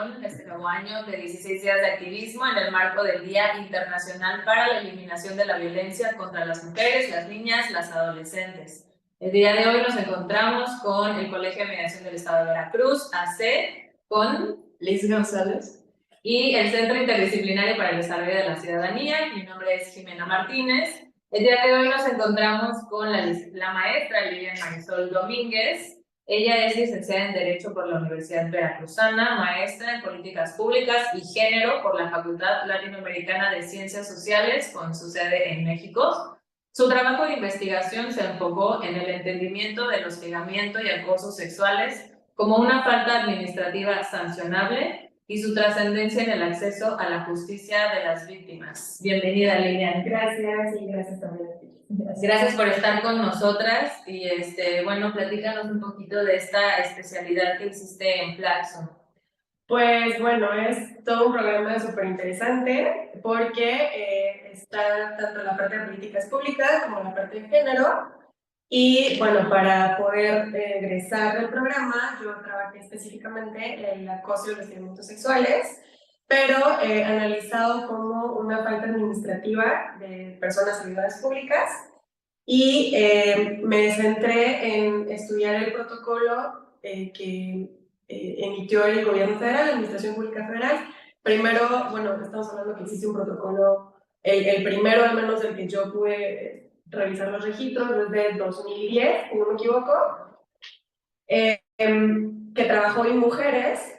maratón este nuevo año de 16 días de activismo en el marco del Día Internacional para la Eliminación de la Violencia contra las Mujeres, las Niñas, las Adolescentes. El día de hoy nos encontramos con el Colegio de Mediación del Estado de Veracruz, AC, con Liz González y el Centro Interdisciplinario para el Desarrollo de la Ciudadanía. Mi nombre es Jimena Martínez. El día de hoy nos encontramos con la maestra Lilian Marisol Domínguez. Ella es licenciada en Derecho por la Universidad Veracruzana, maestra en Políticas Públicas y Género por la Facultad Latinoamericana de Ciencias Sociales, con su sede en México. Su trabajo de investigación se enfocó en el entendimiento del hostigamiento y acoso sexuales como una falta administrativa sancionable y su trascendencia en el acceso a la justicia de las víctimas. Bienvenida, Lilian. Gracias y gracias también a ti. Gracias por estar con nosotras y bueno, platícanos un poquito de esta especialidad que hiciste en Flaxo. Pues bueno, es todo un programa súper interesante porque está tanto la parte de políticas públicas como la parte de género. Y bueno, para poder egresar del programa, yo trabajé específicamente en el acoso y los hostigamientos sexuales, pero analizado como una falta administrativa de personas servidores públicas. Y me centré en estudiar el protocolo que emitió el gobierno federal, la Administración Pública Federal. Primero, bueno, estamos hablando que existe un protocolo, el primero al menos del que yo pude revisar los registros, desde 2010, si no me equivoco, que trabajó en mujeres.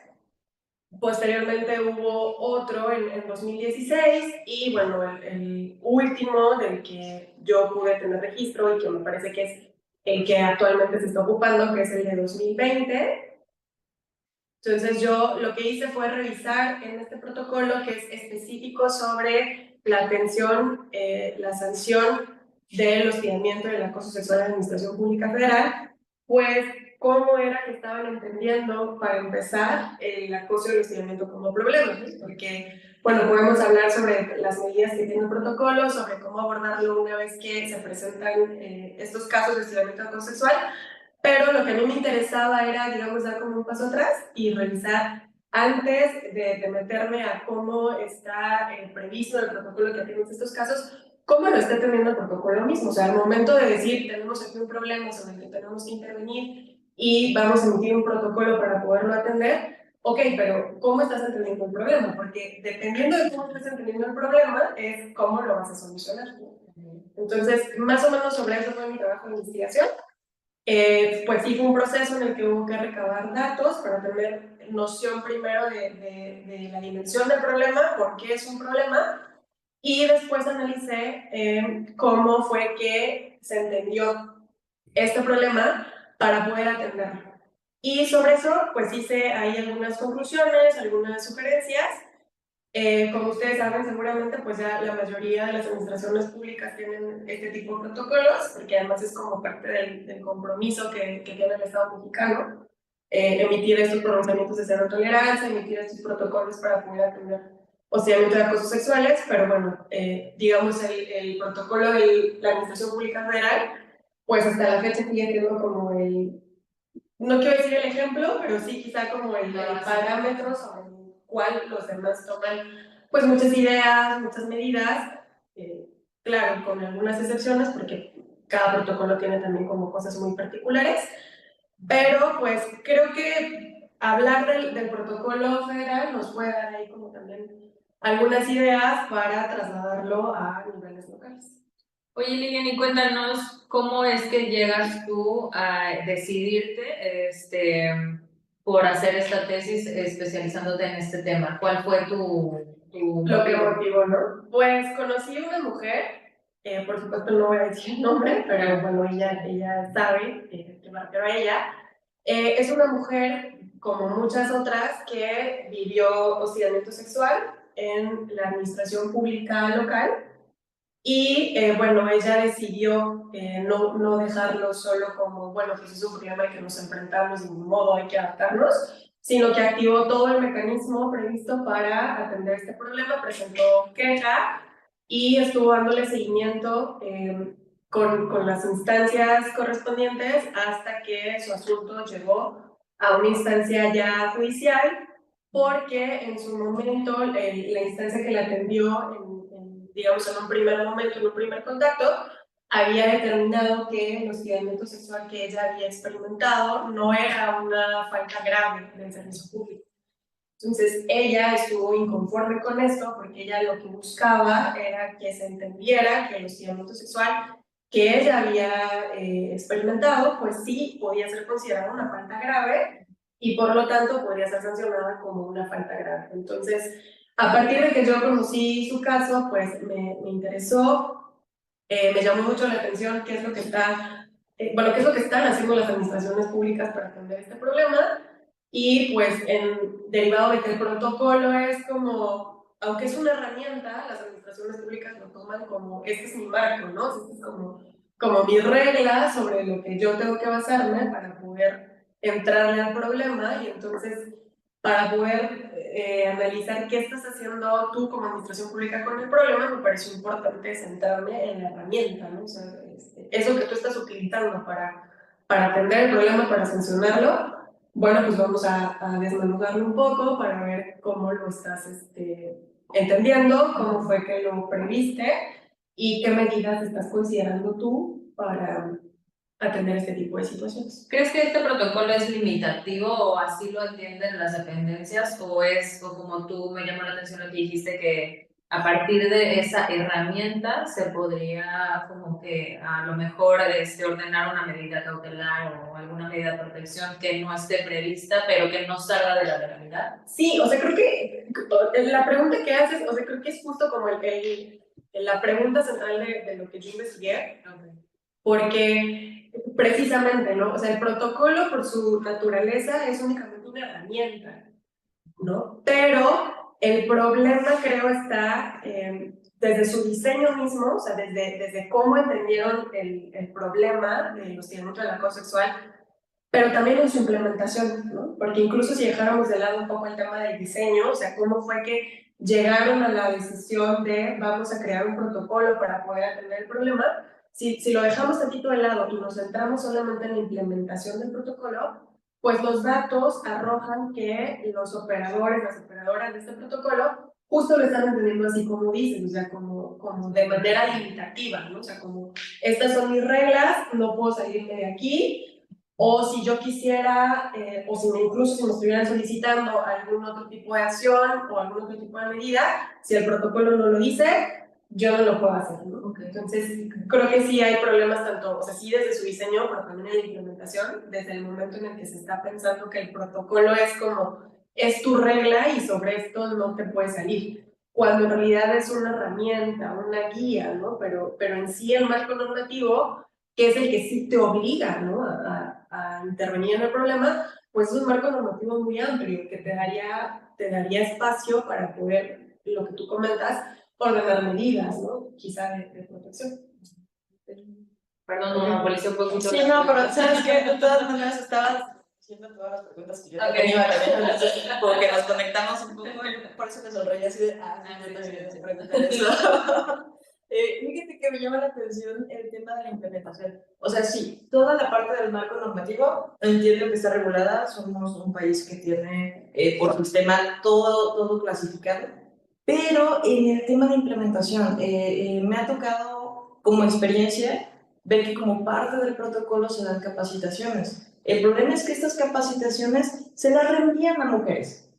Posteriormente hubo otro en 2016 y bueno, el último del que yo pude tener registro y que me parece que es el que actualmente se está ocupando, que es el de 2020. Entonces yo lo que hice fue revisar en este protocolo que es específico sobre la atención, la sanción del hostigamiento y del acoso sexual en la Administración Pública Federal, pues cómo era que estaban entendiendo, para empezar, el acoso y el hostigamiento como problemas, ¿sí? Porque, bueno, podemos hablar sobre las medidas que tiene el protocolo, sobre cómo abordarlo una vez que se presentan estos casos de hostigamiento y acoso sexual, pero lo que a mí me interesaba era, digamos, dar como un paso atrás y revisar antes de meterme a cómo está previsto el protocolo que atiende estos casos, cómo lo está atendiendo el protocolo mismo. O sea, al momento de decir, tenemos aquí un problema sobre el que tenemos que intervenir y vamos a emitir un protocolo para poderlo atender, ok, pero ¿cómo estás entendiendo el problema? Porque dependiendo de cómo estás entendiendo el problema, es cómo lo vas a solucionar. Entonces, más o menos sobre eso fue mi trabajo de investigación. Pues sí, fue un proceso en el que hubo que recabar datos para tener noción primero de la dimensión del problema, por qué es un problema, y después analicé cómo fue que se entendió este problema para poder atenderlo. Y sobre eso, pues hice ahí algunas conclusiones, algunas sugerencias. Como ustedes saben, seguramente, pues ya la mayoría de las administraciones públicas tienen este tipo de protocolos, porque además es como parte del compromiso que tiene el Estado mexicano, emitir estos pronunciamientos de cero tolerancia, emitir estos protocolos para poder atender hostigamiento de acosos sexuales, pero bueno, digamos el protocolo de la Administración Pública Federal, pues hasta la fecha sigue siendo como no quiero decir el ejemplo, pero sí quizá como el parámetro sobre el cual los demás toman pues muchas ideas, muchas medidas, claro, con algunas excepciones, porque cada protocolo tiene también como cosas muy particulares, pero pues creo que hablar del protocolo federal nos puede dar ahí como también algunas ideas para trasladarlo a niveles locales. Oye, Lilian, y cuéntanos cómo es que llegas tú a decidirte por hacer esta tesis especializándote en este tema. ¿Cuál fue Lo que motivó, ¿no? Pues conocí una mujer, por supuesto no voy a decir el nombre, pero bueno, ella sabe que me refiero a ella. Es una mujer, como muchas otras, que vivió hostigamiento sexual en la administración pública local. Y bueno, ella decidió no dejarlo solo como, bueno, pues es un problema al que nos enfrentamos, de ningún modo hay que adaptarnos, sino que activó todo el mecanismo previsto para atender este problema, presentó queja y estuvo dándole seguimiento con las instancias correspondientes hasta que su asunto llegó a una instancia ya judicial, porque en su momento la instancia que la atendió, digamos, en un primer momento, en un primer contacto, había determinado que el hostigamiento sexual que ella había experimentado no era una falta grave del servicio público. Entonces ella estuvo inconforme con esto porque ella lo que buscaba era que se entendiera que el hostigamiento sexual que ella había experimentado, pues sí podía ser considerada una falta grave y por lo tanto podría ser sancionada como una falta grave. Entonces, a partir de que yo conocí su caso, pues me interesó, me llamó mucho la atención qué es lo que qué es lo que están haciendo las administraciones públicas para atender este problema. Y pues derivado de que el protocolo es como, aunque es una herramienta, las administraciones públicas lo toman como, este es mi marco, ¿no? Este es como mi regla sobre lo que yo tengo que basarme para poder entrarle al problema y entonces para poder analizar qué estás haciendo tú como administración pública con el problema, me pareció importante centrarme en la herramienta, ¿no? O sea, eso que tú estás utilizando para atender el problema, para sancionarlo, bueno, pues vamos a desmenudarlo un poco para ver cómo lo estás entendiendo, cómo fue que lo previste y qué medidas estás considerando tú para atender este tipo de situaciones. ¿Crees que este protocolo es limitativo o así lo entienden las dependencias o como tú me llamó la atención lo que dijiste que a partir de esa herramienta se podría como que a lo mejor ordenar una medida cautelar o alguna medida de protección que no esté prevista pero que no salga de la legalidad? Sí, o sea, creo que la pregunta que haces, o sea, creo que es justo como la pregunta central de lo que yo investigué, porque precisamente, ¿no? O sea, el protocolo por su naturaleza es únicamente una herramienta, ¿no? Pero el problema creo está desde su diseño mismo, o sea, desde cómo entendieron el problema del hostigamiento del acoso sexual, pero también en su implementación, ¿no? Porque incluso si dejáramos de lado un poco el tema del diseño, o sea, cómo fue que llegaron a la decisión de vamos a crear un protocolo para poder atender el problema, si lo dejamos tantito de lado y nos centramos solamente en la implementación del protocolo, pues los datos arrojan que los operadores, las operadoras de este protocolo, justo lo están entendiendo así como dicen, o sea, como de manera limitativa, ¿no? O sea, como estas son mis reglas, no puedo salirme de aquí, o si yo quisiera, o si incluso si me estuvieran solicitando algún otro tipo de acción o algún otro tipo de medida, si el protocolo no lo dice, yo no lo puedo hacer, ¿no? Okay. Entonces, creo que sí hay problemas tanto, o sea, sí desde su diseño, pero también en la implementación, desde el momento en el que se está pensando que el protocolo es como, es tu regla y sobre esto no te puedes salir, cuando en realidad es una herramienta, una guía, ¿no? Pero en sí el marco normativo, que es el que sí te obliga, ¿no? A intervenir en el problema, pues es un marco normativo muy amplio que te daría espacio para poder, lo que tú comentas, ordenar medidas, ¿no? Quizá de protección. Perdón, no monopolicé un poquito. Sí, no, pero sabes que de todas maneras estabas haciendo todas las preguntas que yo tenía también, entonces como que nos conectamos un poco y por eso me sonreí así de, sí, preguntar eso. Fíjate que me llama la atención el tema de la implementación. O sea, sí, toda la parte del marco normativo, entiendo que está regulada, somos un país que tiene por sistema todo clasificado, pero en el tema de implementación, me ha tocado como experiencia ver que como parte del protocolo se dan capacitaciones. El problema es que estas capacitaciones se las reenvían a mujeres.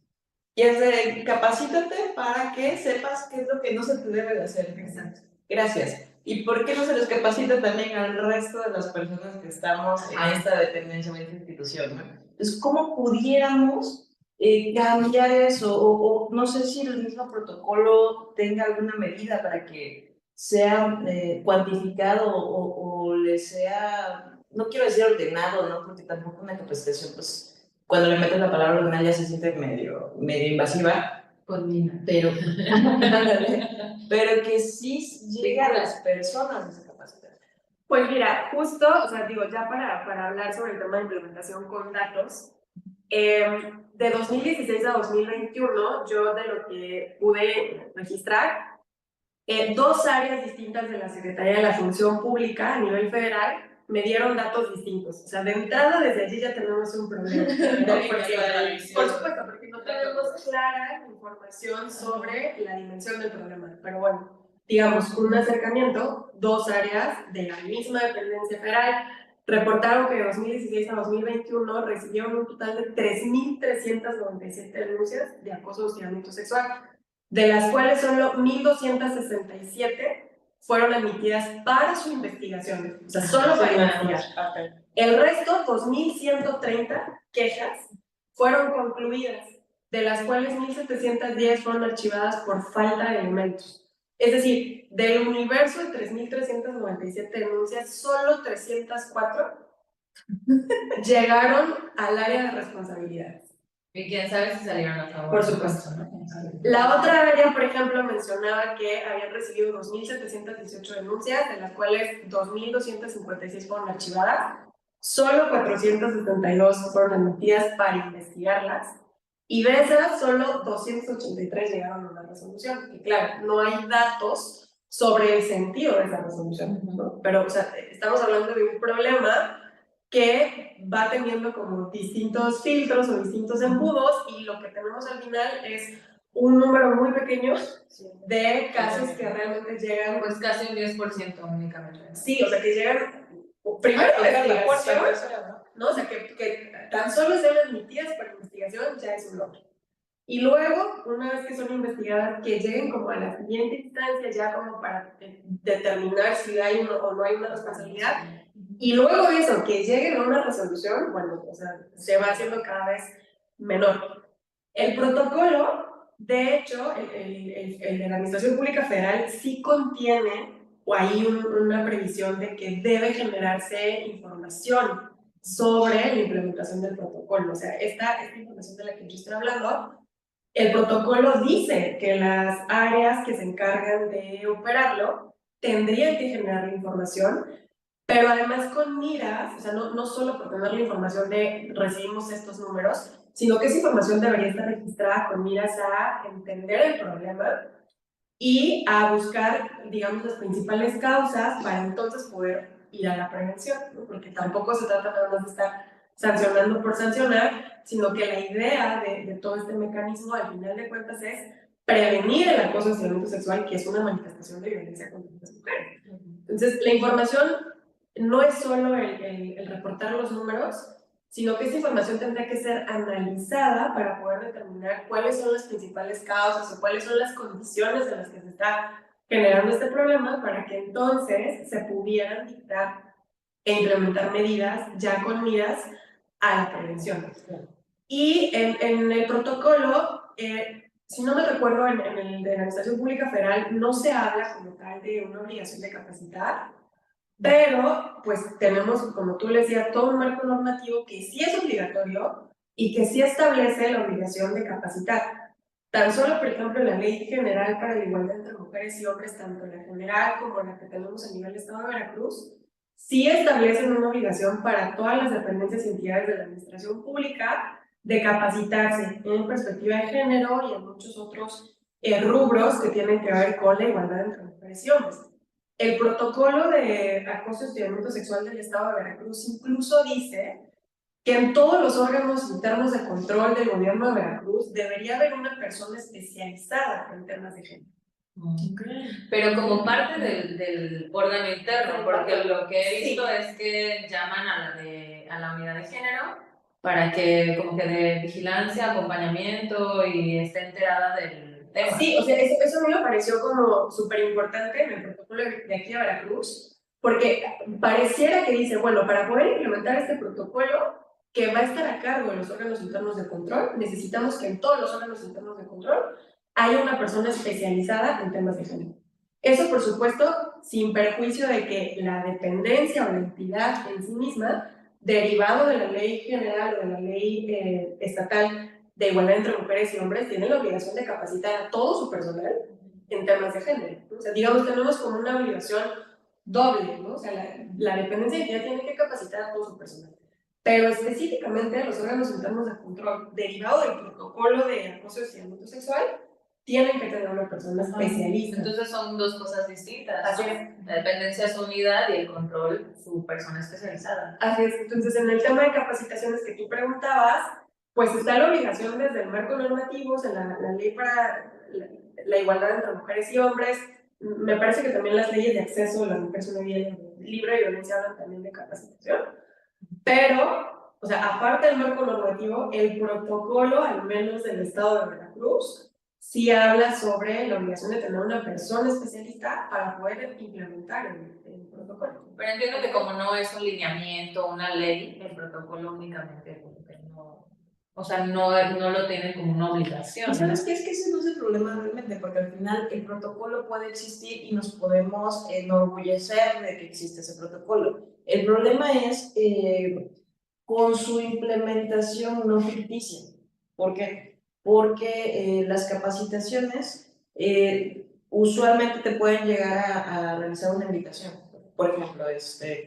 Y es de capacítate para que sepas qué es lo que no se te debe de hacer. Exacto. Gracias. ¿Y por qué no se les capacita también al resto de las personas que estamos en esta dependencia o en esta institución, ¿no? Entonces, ¿cómo pudiéramos cambiar eso? O no sé si el mismo protocolo tenga alguna medida para que sea cuantificado o le sea, no quiero decir ordenado, ¿no? Porque tampoco una capacitación, pues, cuando le metes la palabra ordenada ya se siente medio invasiva. Pero, pero que sí llegue a las personas esa capacidad. Pues mira, justo, o sea, digo, ya para hablar sobre el tema de implementación con datos, de 2016 a 2021, yo de lo que pude registrar, dos áreas distintas de la Secretaría de la Función Pública a nivel federal me dieron datos distintos. O sea, de entrada desde allí ya tenemos un problema. Por supuesto, porque no tenemos clara información sobre la dimensión del problema. Pero bueno, digamos, con un acercamiento, dos áreas de la misma dependencia federal reportaron que de 2016 a 2021 recibieron un total de 3.397 denuncias de acoso o hostigamiento sexual, de las cuales solo 1.267 fueron admitidas para su investigación, o sea, solo para investigar. El resto, 2.130 quejas, fueron concluidas, de las cuales 1.710 fueron archivadas por falta de elementos. Es decir, del universo de 3.397 denuncias, solo 304 llegaron al área de responsabilidad. Y quién sabe si salieron a favor. Por supuesto. La otra área, por ejemplo, mencionaba que habían recibido 2.718 denuncias, de las cuales 2.256 fueron archivadas, solo 472 fueron admitidas para investigarlas, y de esas solo 283 llegaron a una resolución. Y claro, no hay datos sobre el sentido de esa resolución, ¿no? Pero, o sea, estamos hablando de un problema que va teniendo como distintos filtros o distintos embudos, y lo que tenemos al final es un número muy pequeño de casos que realmente llegan, pues casi un 10% únicamente. Sí, o sea, que llegan primero a investigación, ¿no? O sea, que tan solo sean admitidas para investigación ya es un logro. Y luego, una vez que son investigadas, que lleguen como a la siguiente instancia, ya como para determinar si hay o no hay una responsabilidad. Y luego de eso, que lleguen a una resolución, bueno, o sea, se va haciendo cada vez menor. El protocolo, de hecho, el de la Administración Pública Federal sí contiene, o hay una previsión de que debe generarse información sobre la implementación del protocolo. O sea, esta información de la que yo estoy hablando, el protocolo dice que las áreas que se encargan de operarlo tendrían que generar la información, pero además con miras, o sea, no solo por tener la información de recibimos estos números, sino que esa información debería estar registrada con miras a entender el problema y a buscar, digamos, las principales causas para entonces poder ir a la prevención, ¿no? Porque tampoco se trata nada más de estar sancionando por sancionar, sino que la idea de todo este mecanismo, al final de cuentas, es prevenir el acoso y hostigamiento sexual, que es una manifestación de violencia contra las mujeres. Entonces, la información no es solo el reportar los números, sino que esta información tendrá que ser analizada para poder determinar cuáles son las principales causas o cuáles son las condiciones en las que se está generando este problema, para que entonces se pudieran dictar e implementar medidas ya con miras a la prevención. Y en el protocolo, si no me recuerdo, en el de la Administración Pública Federal no se habla como tal de una obligación de capacitar, pero pues tenemos, como tú le decías, todo un marco normativo que sí es obligatorio y que sí establece la obligación de capacitar. Tan solo, por ejemplo, la Ley General para la Igualdad entre Mujeres y Hombres, tanto la general como la que tenemos a nivel de Estado de Veracruz, sí establecen una obligación para todas las dependencias y entidades de la administración pública de capacitarse en perspectiva de género y en muchos otros rubros que tienen que ver con la igualdad entre mujeres y hombres. El protocolo de acoso y hostigamiento sexual del Estado de Veracruz incluso dice que en todos los órganos internos de control del gobierno de Veracruz debería haber una persona especializada en temas de género. Pero como parte del órgano interno, porque lo que he visto es que llaman a la unidad de género para que como que de vigilancia, acompañamiento y esté enterada del tema. Sí, o sea, eso a mí me pareció como súper importante en el protocolo de aquí a Veracruz, porque pareciera que dice, bueno, para poder implementar este protocolo que va a estar a cargo de los órganos internos de control, necesitamos que en todos los órganos internos de control haya una persona especializada en temas de género. Eso, por supuesto, sin perjuicio de que la dependencia o la entidad en sí misma, derivado de la ley general o de la ley estatal de igualdad entre mujeres y hombres, tiene la obligación de capacitar a todo su personal en temas de género. O sea, digamos, tenemos como una obligación doble, ¿no? O sea, la dependencia ya tiene que capacitar a todo su personal. Pero específicamente los órganos internos de control, derivado del protocolo de acoso y hostigamiento sexual, tienen que tener una persona especialista. Entonces son dos cosas distintas. Así ¿no? es. La dependencia es su unidad y el control su persona especializada. Así es. Entonces, en el tema de capacitaciones que tú preguntabas, pues está la obligación desde el marco normativo, o sea, la ley para la igualdad entre mujeres y hombres. Me parece que también las leyes de acceso de las mujeres a una vida libre y violencia hablan también de capacitación. Pero, o sea, aparte del marco normativo, el protocolo, al menos del estado de Veracruz, sí habla sobre la obligación de tener una persona especialista para poder implementar el protocolo. Pero entiendo que como no es un lineamiento, una ley, el protocolo únicamente no, o sea, no lo tienen como una obligación. ¿Y sabes qué? Es que ese no es el problema realmente, porque al final el protocolo puede existir y nos podemos enorgullecer de que existe ese protocolo. El problema es con su implementación no ficticia. ¿Por qué? Porque las capacitaciones usualmente te pueden llegar a realizar una invitación. Por ejemplo,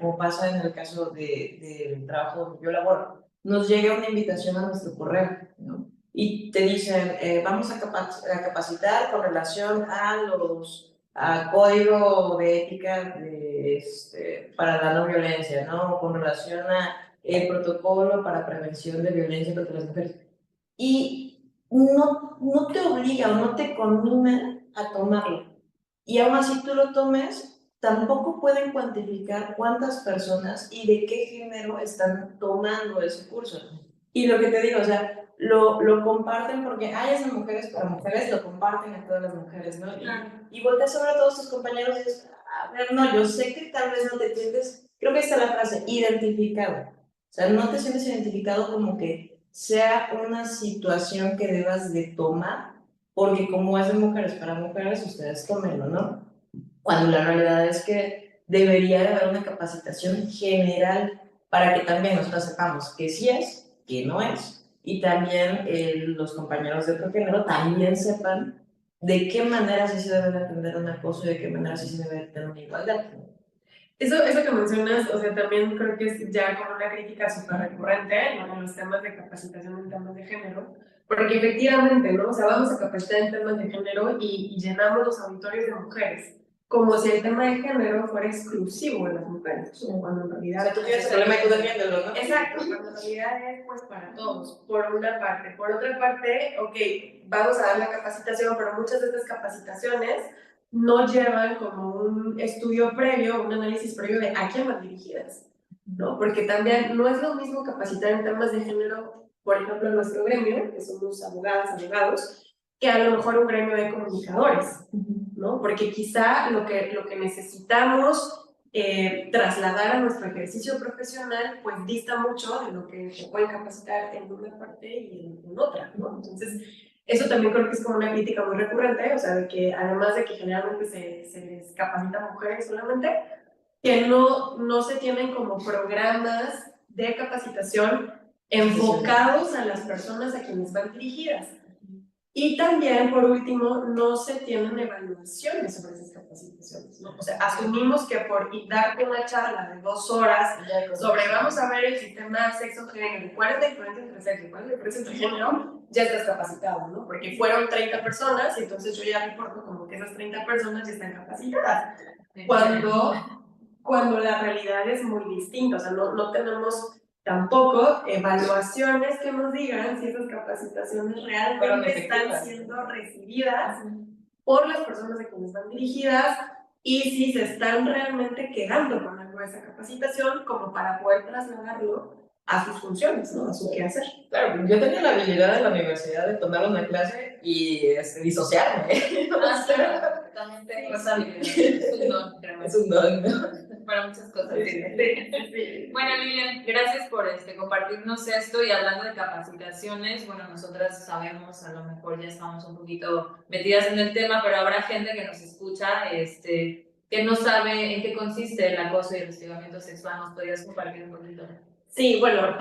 como pasa en el caso del trabajo donde yo laboro, nos llega una invitación a nuestro correo, ¿no? Y te dicen, vamos a capacitar con relación a código de ética para la no violencia, ¿no? Con relación a el protocolo para prevención de violencia contra las mujeres. Y no te obliga o no te conmina a tomarlo. Y aún así tú lo tomes, tampoco pueden cuantificar cuántas personas y de qué género están tomando ese curso. Y lo que te digo, o sea, lo comparten porque, es de mujeres para mujeres, lo comparten a todas las mujeres, ¿no? Y volteas sobre todos tus compañeros y dices, a ver, no, yo sé que tal vez no te sientes, creo que está la frase, identificado. O sea, no te sientes identificado como que sea una situación que debas de tomar, porque como es de mujeres para mujeres, ustedes tómenlo, ¿no? Cuando la realidad es que debería de haber una capacitación general para que también nosotros sepamos que sí es, que no es, y también los compañeros de otro género también sepan de qué manera sí se debe de atender un acoso y de qué manera sí se debe de tener una igualdad. Eso que mencionas, o sea, también creo que es ya como una crítica súper recurrente, ¿no? En los temas de capacitación en temas de género, porque efectivamente, ¿no? O sea, vamos a capacitar en temas de género y llenamos los auditorios de mujeres, como si el tema de género fuera exclusivo de las mujeres, cuando en realidad... O sea, tú tienes el problema y tú defiéndelo, ¿no? Exacto, cuando en realidad es pues para todos, por una parte. Por otra parte, ok, vamos a dar la capacitación, pero muchas de estas capacitaciones no llevan como un estudio previo, un análisis previo de a quién van dirigidas, ¿no? Porque también no es lo mismo capacitar en temas de género, por ejemplo, en nuestro gremio, que somos abogadas, abogados, que a lo mejor un gremio de comunicadores, ¿no? Porque quizá lo que necesitamos trasladar a nuestro ejercicio profesional, pues dista mucho de lo que se puede capacitar en una parte y en otra, ¿no? Entonces, eso también creo que es como una crítica muy recurrente, o sea, de que además de que generalmente se les capacita a mujeres solamente, que no se tienen como programas de capacitación enfocados a las personas a quienes van dirigidas. Y también, por último, no se tienen evaluaciones sobre esas capacitaciones, ¿no? O sea, asumimos que por darte una charla de 2 horas sobre vamos a ver el sistema sexo-género, cuál es la diferencia entre sexo y cuál es la diferencia entre género, ya estás capacitado, ¿no? Porque fueron 30 personas y entonces yo ya reporto como que esas 30 personas ya están capacitadas. Cuando la realidad es muy distinta, o sea, no tenemos tampoco evaluaciones que nos digan si esas capacitaciones realmente están siendo recibidas por las personas a quienes van dirigidas y si se están realmente quedando con algo de esa capacitación como para poder trasladarlo a sus funciones, ¿no? A su quehacer. Claro, yo tenía la habilidad en la universidad de tomar una clase y disociarme. Claro, también tengo esa habilidad. Es un don, creo. Es un don, ¿no? Para muchas cosas. Sí. Bueno, Lilian, gracias por compartirnos esto y hablando de capacitaciones. Bueno, nosotras sabemos, a lo mejor ya estamos un poquito metidas en el tema, pero habrá gente que nos escucha que no sabe en qué consiste el acoso y el hostigamiento sexual. ¿Nos podrías compartir un poquito? Sí, bueno,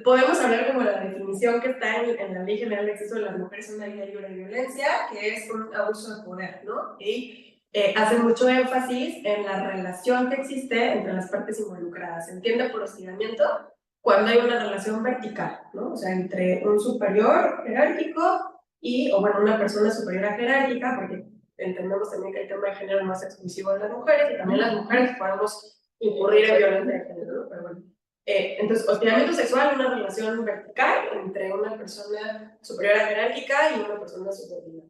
podemos hablar como la definición que está en la Ley General de Acceso de las Mujeres a una Vida Libre de Violencia, que es un abuso de poder, ¿no? Y hace mucho énfasis en la relación que existe entre las partes involucradas. Se entiende por hostigamiento cuando hay una relación vertical, ¿no? O sea, entre un superior jerárquico o bueno, una persona superior a jerárquica, porque entendemos también que el tema de género no es exclusivo de las mujeres, y también las mujeres podemos incurrir en violencia de género, ¿no? Pero bueno. Entonces, hostigamiento sexual, una relación vertical entre una persona superior a jerárquica y una persona subordinada.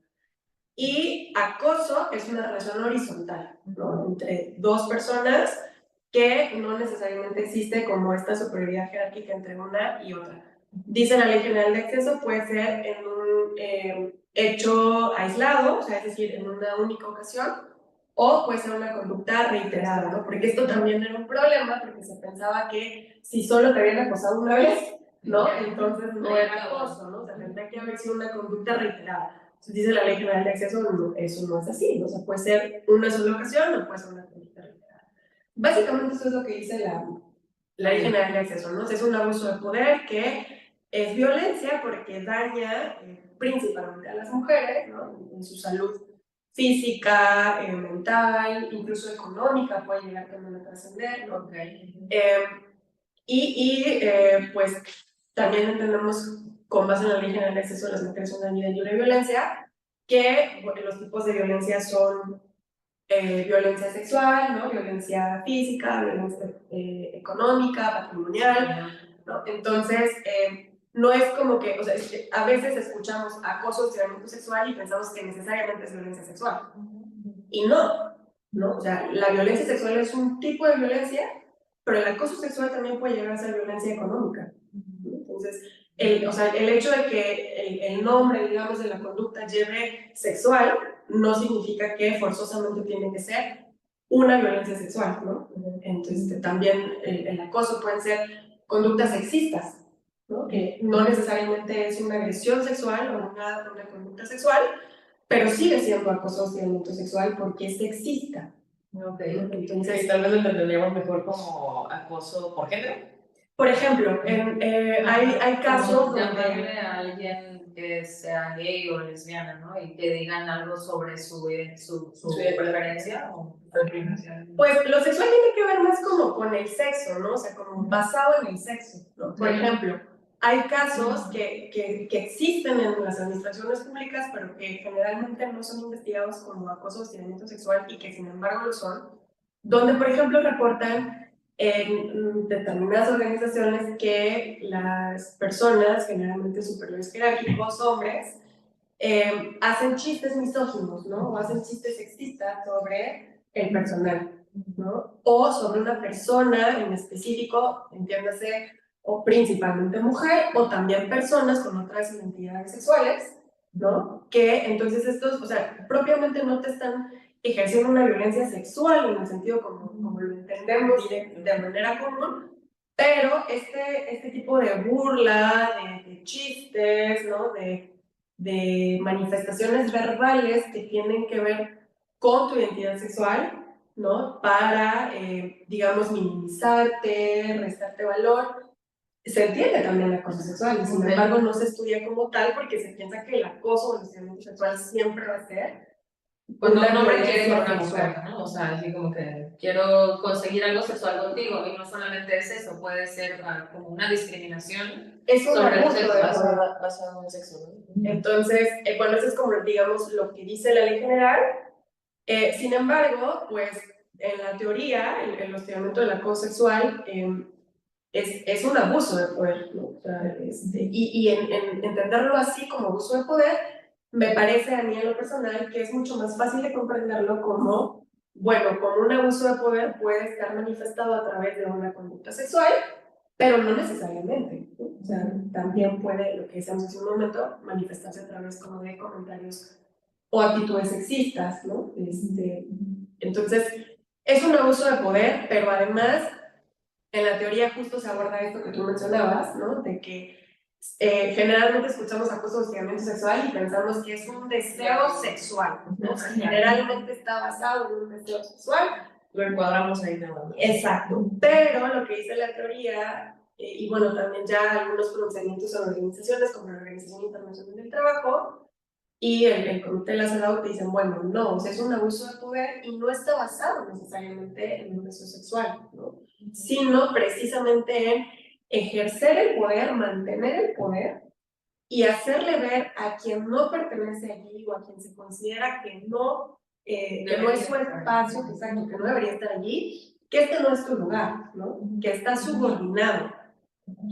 Y acoso es una relación horizontal, ¿no? Entre dos personas que no necesariamente existe como esta superioridad jerárquica entre una y otra. Dice la Ley General de Acceso, puede ser en un hecho aislado, o sea, es decir, en una única ocasión, o puede ser una conducta reiterada, ¿no? Porque esto también era un problema, porque se pensaba que si solo te habían acosado una vez, ¿no? Entonces no era acoso, ¿no? O sea, tendría que haber sido una conducta reiterada. Entonces dice la Ley General de Acceso, no, eso no es así, ¿no? O sea, puede ser una sola ocasión o puede ser una conducta reiterada. Básicamente eso es lo que dice la Ley General de Acceso, ¿no? O sea, es un abuso de poder que es violencia porque daña principalmente a las mujeres, ¿no? En su salud física, mental, incluso económica, puede llegar también a trascender, ¿no? Pues también entendemos, con base en la Ley General de Acceso a las Mujeres a una Vida Libre de Violencia, que los tipos de violencia son violencia sexual, ¿no? Violencia física, violencia económica, patrimonial, ¿no? Entonces, no es como que, o sea, es que a veces escuchamos acoso, hostigamiento sexual y pensamos que necesariamente es violencia sexual. Y no, ¿no? O sea, la violencia sexual es un tipo de violencia, pero el acoso sexual también puede llegar a ser violencia económica. Entonces, o sea, el hecho de que el nombre, digamos, de la conducta lleve sexual, no significa que forzosamente tiene que ser una violencia sexual, ¿no? Entonces, también el acoso pueden ser conductas sexistas, ¿no? Que no necesariamente es una agresión sexual o una conducta sexual, pero sigue siendo acoso o hostigamiento sexual porque es sexista. Entonces, tal vez lo entenderíamos mejor como acoso por género. Por ejemplo, hay casos donde llamarle a alguien que sea gay o lesbiana, ¿no? Y que digan algo sobre su preferencia o inclinación. Pues lo sexual tiene que ver más como con el sexo, ¿no? O sea, como basado en el sexo, ¿no? Por ejemplo, hay casos que existen en las administraciones públicas, pero que generalmente no son investigados como acoso o hostigamiento sexual y que sin embargo lo son, donde, por ejemplo, reportan en determinadas organizaciones que las personas, generalmente superiores jerárquicos, hombres, hacen chistes misóginos, ¿no? O hacen chistes sexistas sobre el personal, ¿no? O sobre una persona en específico, entiéndase, o principalmente mujer, o también personas con otras identidades sexuales, ¿no? Que entonces estos, o sea, propiamente no te están ejerciendo una violencia sexual en el sentido como lo entendemos de manera común, pero este tipo de burla, de chistes, ¿no? De manifestaciones verbales que tienen que ver con tu identidad sexual, ¿no? Para, digamos, minimizarte, restarte valor. Se entiende también el acoso sexual, y sin embargo no se estudia como tal porque se piensa que el acoso o el hostigamiento sexual siempre va a ser cuando un hombre quiere con una mujer, ¿no? O sea, así como que quiero conseguir algo sexual contigo, y no solamente es eso, puede ser como una discriminación sobre el sexo. Basado en el sexo, ¿no? Entonces, bueno, eso es como, digamos, lo que dice la ley general. Sin embargo, pues, en la teoría, el hostigamiento del acoso sexual es un abuso de poder, ¿no? O sea, y en entenderlo así como abuso de poder, me parece a mí en lo personal que es mucho más fácil de comprenderlo como, bueno, como un abuso de poder puede estar manifestado a través de una conducta sexual, pero no necesariamente, ¿no? O sea, también puede, lo que decíamos hace un momento, manifestarse a través como de comentarios o actitudes sexistas, ¿no? Entonces, es un abuso de poder, pero además, en la teoría justo se aborda esto que tú mencionabas, ¿no? De que generalmente escuchamos acoso o hostigamiento sexual y pensamos que es un deseo sexual, ¿no? O sea, generalmente está basado en un deseo sexual. Lo encuadramos ahí nada más. Exacto, pero lo que dice la teoría, y bueno, también ya algunos pronunciamientos en organizaciones como la Organización Internacional del Trabajo y el Comité de la Salud te dicen, bueno, no, o sea, es un abuso de poder y no está basado necesariamente en un deseo sexual, ¿no? Sino precisamente en ejercer el poder, mantener el poder y hacerle ver a quien no pertenece allí o a quien se considera que no es su espacio, exacto, que no debería estar allí, que este no es tu lugar, ¿no? Que está subordinado,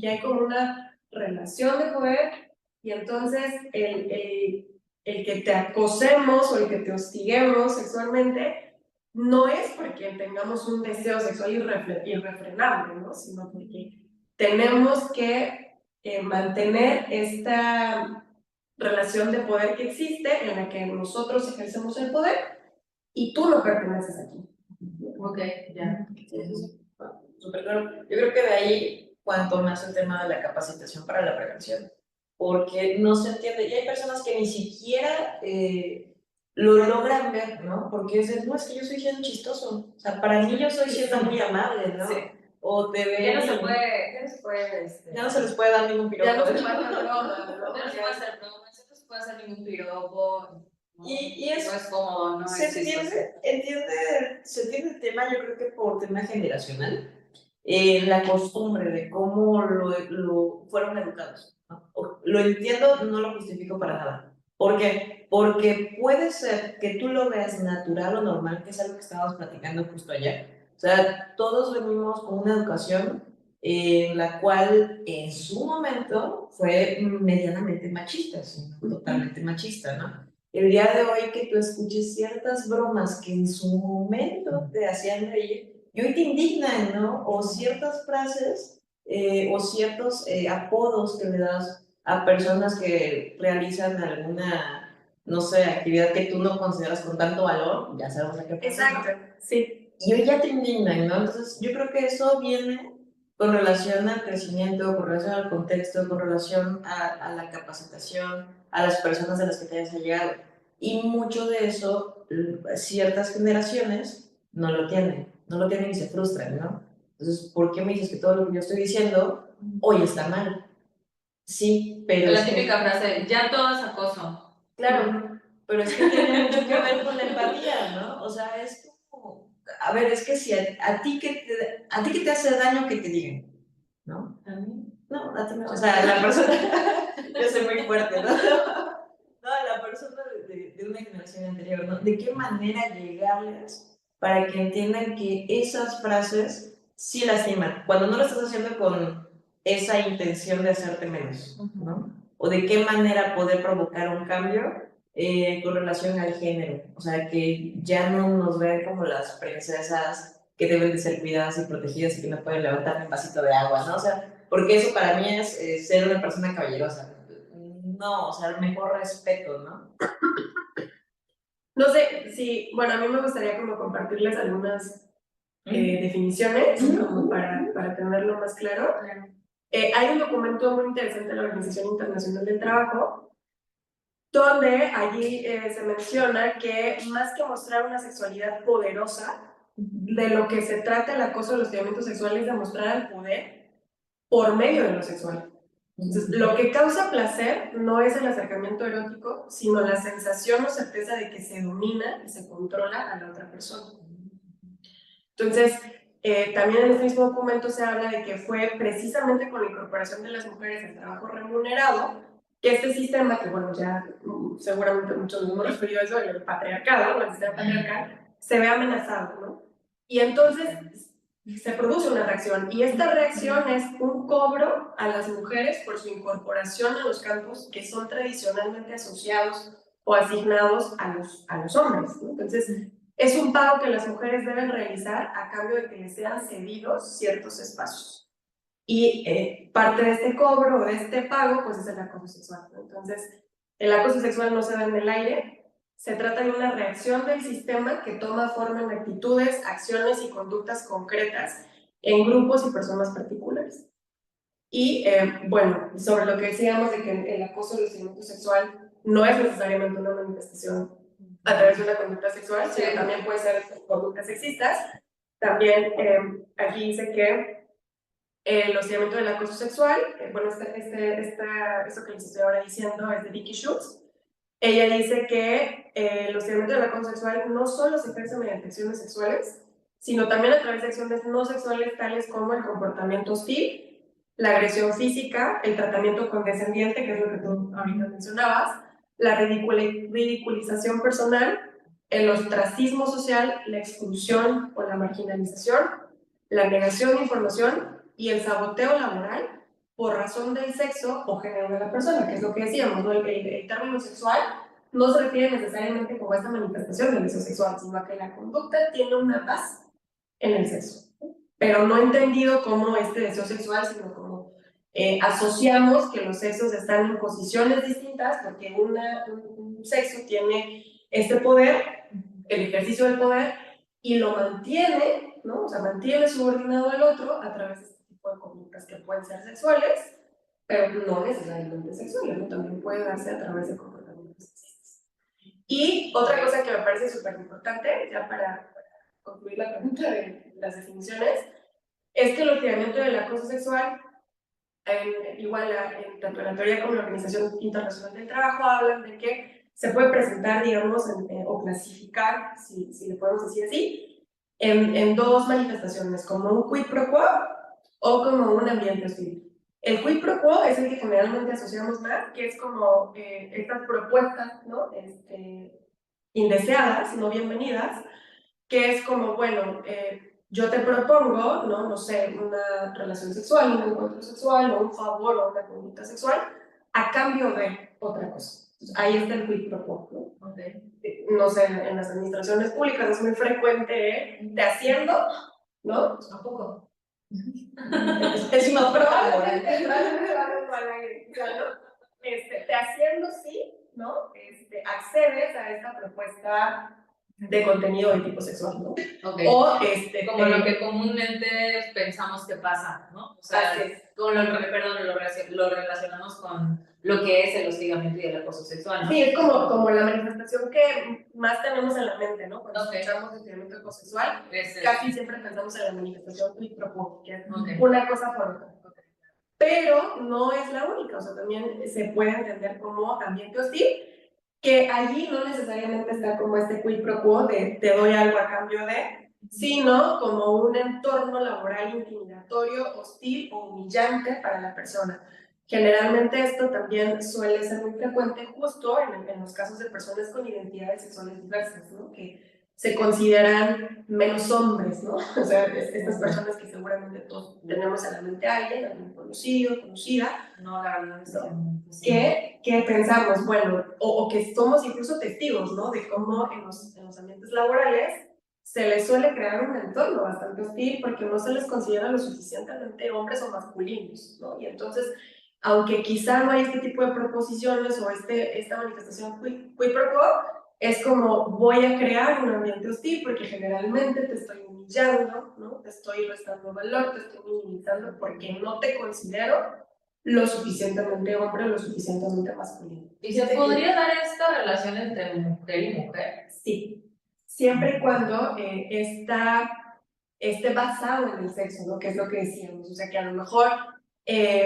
que hay como una relación de poder y entonces el que te acosemos o el que te hostiguemos sexualmente no es porque tengamos un deseo sexual irrefrenable, ¿no? Sino porque tenemos que mantener esta relación de poder que existe en la que nosotros ejercemos el poder y tú no perteneces aquí. Ok, ya. Súper claro. Yo creo que de ahí, cuanto más el tema de la capacitación para la prevención, porque no se entiende, y hay personas que ni siquiera lo logran ver, ¿no? Porque es, no, es que yo soy siendo chistoso, o sea, para mí yo soy siendo muy amable, ¿no? Sí. O te ven... Ya no se puede, Ya no se les puede dar ningún piropo. Ya no se puede hacer broma, ¿no? Ya no se puede hacer broma, ya no se puede hacer ningún piropo. No, Y es, no es cómodo, no se es chistoso. se entiende el tema, yo creo que por tema generacional, la costumbre de cómo lo fueron educados, ¿no? Lo entiendo, no lo justifico para nada. ¿Por qué? Porque puede ser que tú lo veas natural o normal, que es algo que estábamos platicando justo ayer. O sea, todos venimos con una educación en la cual en su momento fue medianamente machista, sí, totalmente machista, ¿no? El día de hoy que tú escuches ciertas bromas que en su momento te hacían reír y hoy te indignan, ¿no? O ciertas frases o ciertos apodos que le das a personas que realizan alguna, no sé, actividad que tú no consideras con tanto valor, ya sabemos a qué pasa. Exacto, sí. Y hoy ya te indignan, ¿no? Entonces yo creo que eso viene con relación al crecimiento, con relación al contexto, con relación a la capacitación, a las personas de las que te hayas llegado. Y mucho de eso, ciertas generaciones no lo tienen y se frustran, ¿no? Entonces, ¿por qué me dices que todo lo que yo estoy diciendo hoy está mal? Sí, pero... La típica frase, ya todo es acoso. Claro, pero es que tiene mucho que ver con la empatía, ¿no? O sea, es como, a ver, es que si a ti que te hace daño que te digan, ¿no? ¿A mí? No, a ti no. O sea, la persona, yo soy muy fuerte, ¿no? No, la persona de una generación anterior, ¿no? ¿De qué manera llegarles para que entiendan que esas frases sí lastiman? Cuando no lo estás haciendo con esa intención de hacerte menos, ¿no? O de qué manera poder provocar un cambio con relación al género. O sea, que ya no nos vean como las princesas que deben de ser cuidadas y protegidas y que no pueden levantar un vasito de agua, ¿no? O sea, porque eso para mí es ser una persona caballerosa. No, o sea, el mejor respeto, ¿no? No sé si, bueno, a mí me gustaría como compartirles algunas definiciones como para tenerlo más claro. Hay un documento muy interesante de la Organización Internacional del Trabajo donde allí se menciona que más que mostrar una sexualidad poderosa, de lo que se trata el acoso de los hostigamientos sexuales es demostrar el poder por medio de lo sexual. Entonces, lo que causa placer no es el acercamiento erótico, sino la sensación o certeza de que se domina y se controla a la otra persona. Entonces, también en este mismo documento se habla de que fue precisamente con la incorporación de las mujeres al trabajo remunerado que este sistema, que bueno, ya seguramente muchos nos hemos referido a eso, el patriarcado, el sistema patriarcal, se ve amenazado, ¿no? Y entonces se produce una reacción, y esta reacción es un cobro a las mujeres por su incorporación a los campos que son tradicionalmente asociados o asignados a los hombres, ¿no? Entonces, es un pago que las mujeres deben realizar a cambio de que les sean cedidos ciertos espacios. Y parte de este cobro o de este pago, pues es el acoso sexual, ¿no? Entonces, el acoso sexual no se da en el aire, se trata de una reacción del sistema que toma forma en actitudes, acciones y conductas concretas en grupos y personas particulares. Y bueno, sobre lo que decíamos de que el acoso y el hostigamiento sexual no es necesariamente una manifestación a través de una conducta sexual, sino también puede ser conductas sexistas. También aquí dice que el hostigamiento del acoso sexual, bueno, esto que les estoy ahora diciendo es de Vicky Schutz. Ella dice que el hostigamiento del acoso sexual no solo se ejerce mediante acciones sexuales, sino también a través de acciones no sexuales tales como el comportamiento hostil, la agresión física, el tratamiento condescendiente, que es lo que tú ahorita mencionabas, la ridiculización personal, el ostracismo social, la exclusión o la marginalización, la negación de información y el saboteo laboral por razón del sexo o género de la persona, que es lo que decíamos, ¿no? El término sexual no se refiere necesariamente como a esta manifestación del deseo sexual, sino a que la conducta tiene una base en el sexo, pero no entendido como este deseo sexual, sino como asociamos que los sexos están en posiciones distintas porque un sexo tiene este poder, el ejercicio del poder, y lo mantiene, ¿no? O sea, mantiene subordinado al otro a través de este tipo de conductas que pueden ser sexuales, pero no necesariamente sexuales, ¿no? También puede darse a través de comportamientos sexistas. Y otra cosa que me parece súper importante, ya para concluir la pregunta de las definiciones, es que el hostigamiento del acoso sexual, igual tanto en la teoría como en la Organización Internacional del Trabajo, hablan de que se puede presentar, digamos, o clasificar, si le podemos decir así, en dos manifestaciones, como un quid pro quo o como un ambiente hostil. El quid pro quo es el que generalmente asociamos más, que es como estas propuestas, ¿no? Indeseadas, no bienvenidas, que es como, bueno, yo te propongo, ¿no? No sé, una relación sexual, un encuentro sexual, o un favor o una conducta sexual, a cambio de otra cosa. Entonces, ahí está el quid pro quo, ¿no? Okay. No sé, en las administraciones públicas es muy frecuente, te haciendo, ¿no? ¿A poco? Es una probablemente te haciendo sí, ¿no? Accedes a esta propuesta de contenido de tipo sexual, ¿no? Okay. O como lo que comúnmente pensamos que pasa, ¿no? O sea, con lo relacionamos con lo que es el hostigamiento y el acoso sexual, ¿no? Sí, es como la manifestación que más tenemos en la mente, ¿no? Cuando escuchamos hostigamiento y acoso sexual, casi siempre pensamos en la manifestación quid pro quo, que es una cosa por otra. Pero no es la única, o sea, también se puede entender como ambiente hostil, que allí no necesariamente está como este quid pro quo de te doy algo a cambio de, sino como un entorno laboral intimidatorio, hostil o humillante para la persona. Generalmente esto también suele ser muy frecuente justo en los casos de personas con identidades sexuales diversas, ¿no? Que se consideran menos hombres, ¿no? O sea, estas personas que seguramente todos tenemos en la mente a alguien, algún conocido, conocida. No, la verdad es que pensamos, bueno, o que somos incluso testigos, ¿no? De cómo en los ambientes laborales se les suele crear un entorno bastante hostil porque no se les considera lo suficientemente hombres o masculinos, ¿no? Y entonces, aunque quizá no hay este tipo de proposiciones o esta manifestación quid pro quo, es como voy a crear un ambiente hostil porque generalmente te estoy humillando, ¿no? Te estoy restando valor, te estoy minimizando porque no te considero lo suficientemente hombre, lo suficientemente masculino. ¿Y se podría dar esta relación entre mujer y mujer? Sí, siempre y cuando esté basado en el sexo, ¿no? Que es lo que decíamos, o sea que a lo mejor,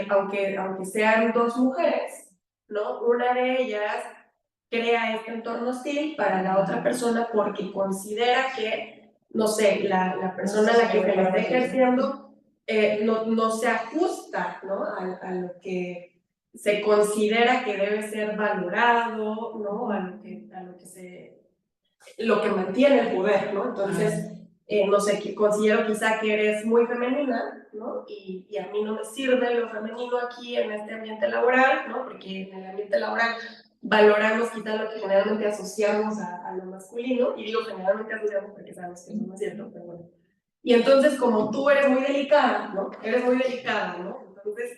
aunque sean dos mujeres, ¿no? Una de ellas crea este entorno hostil para la otra persona porque considera que, no sé, la persona a la que se le está ejerciendo no se ajusta, ¿no? A lo que se considera que debe ser valorado, ¿no? A lo que mantiene el poder, ¿no? Entonces, no sé, que considero quizá que eres muy femenina, ¿no? Y a mí no me sirve lo femenino aquí en este ambiente laboral, ¿no? Porque en el ambiente laboral valoramos quizá lo que generalmente asociamos a lo masculino, y digo generalmente asociamos porque sabemos que eso no es cierto, pero bueno. Y entonces, como tú eres muy delicada, ¿no? Eres muy delicada, ¿no? Entonces,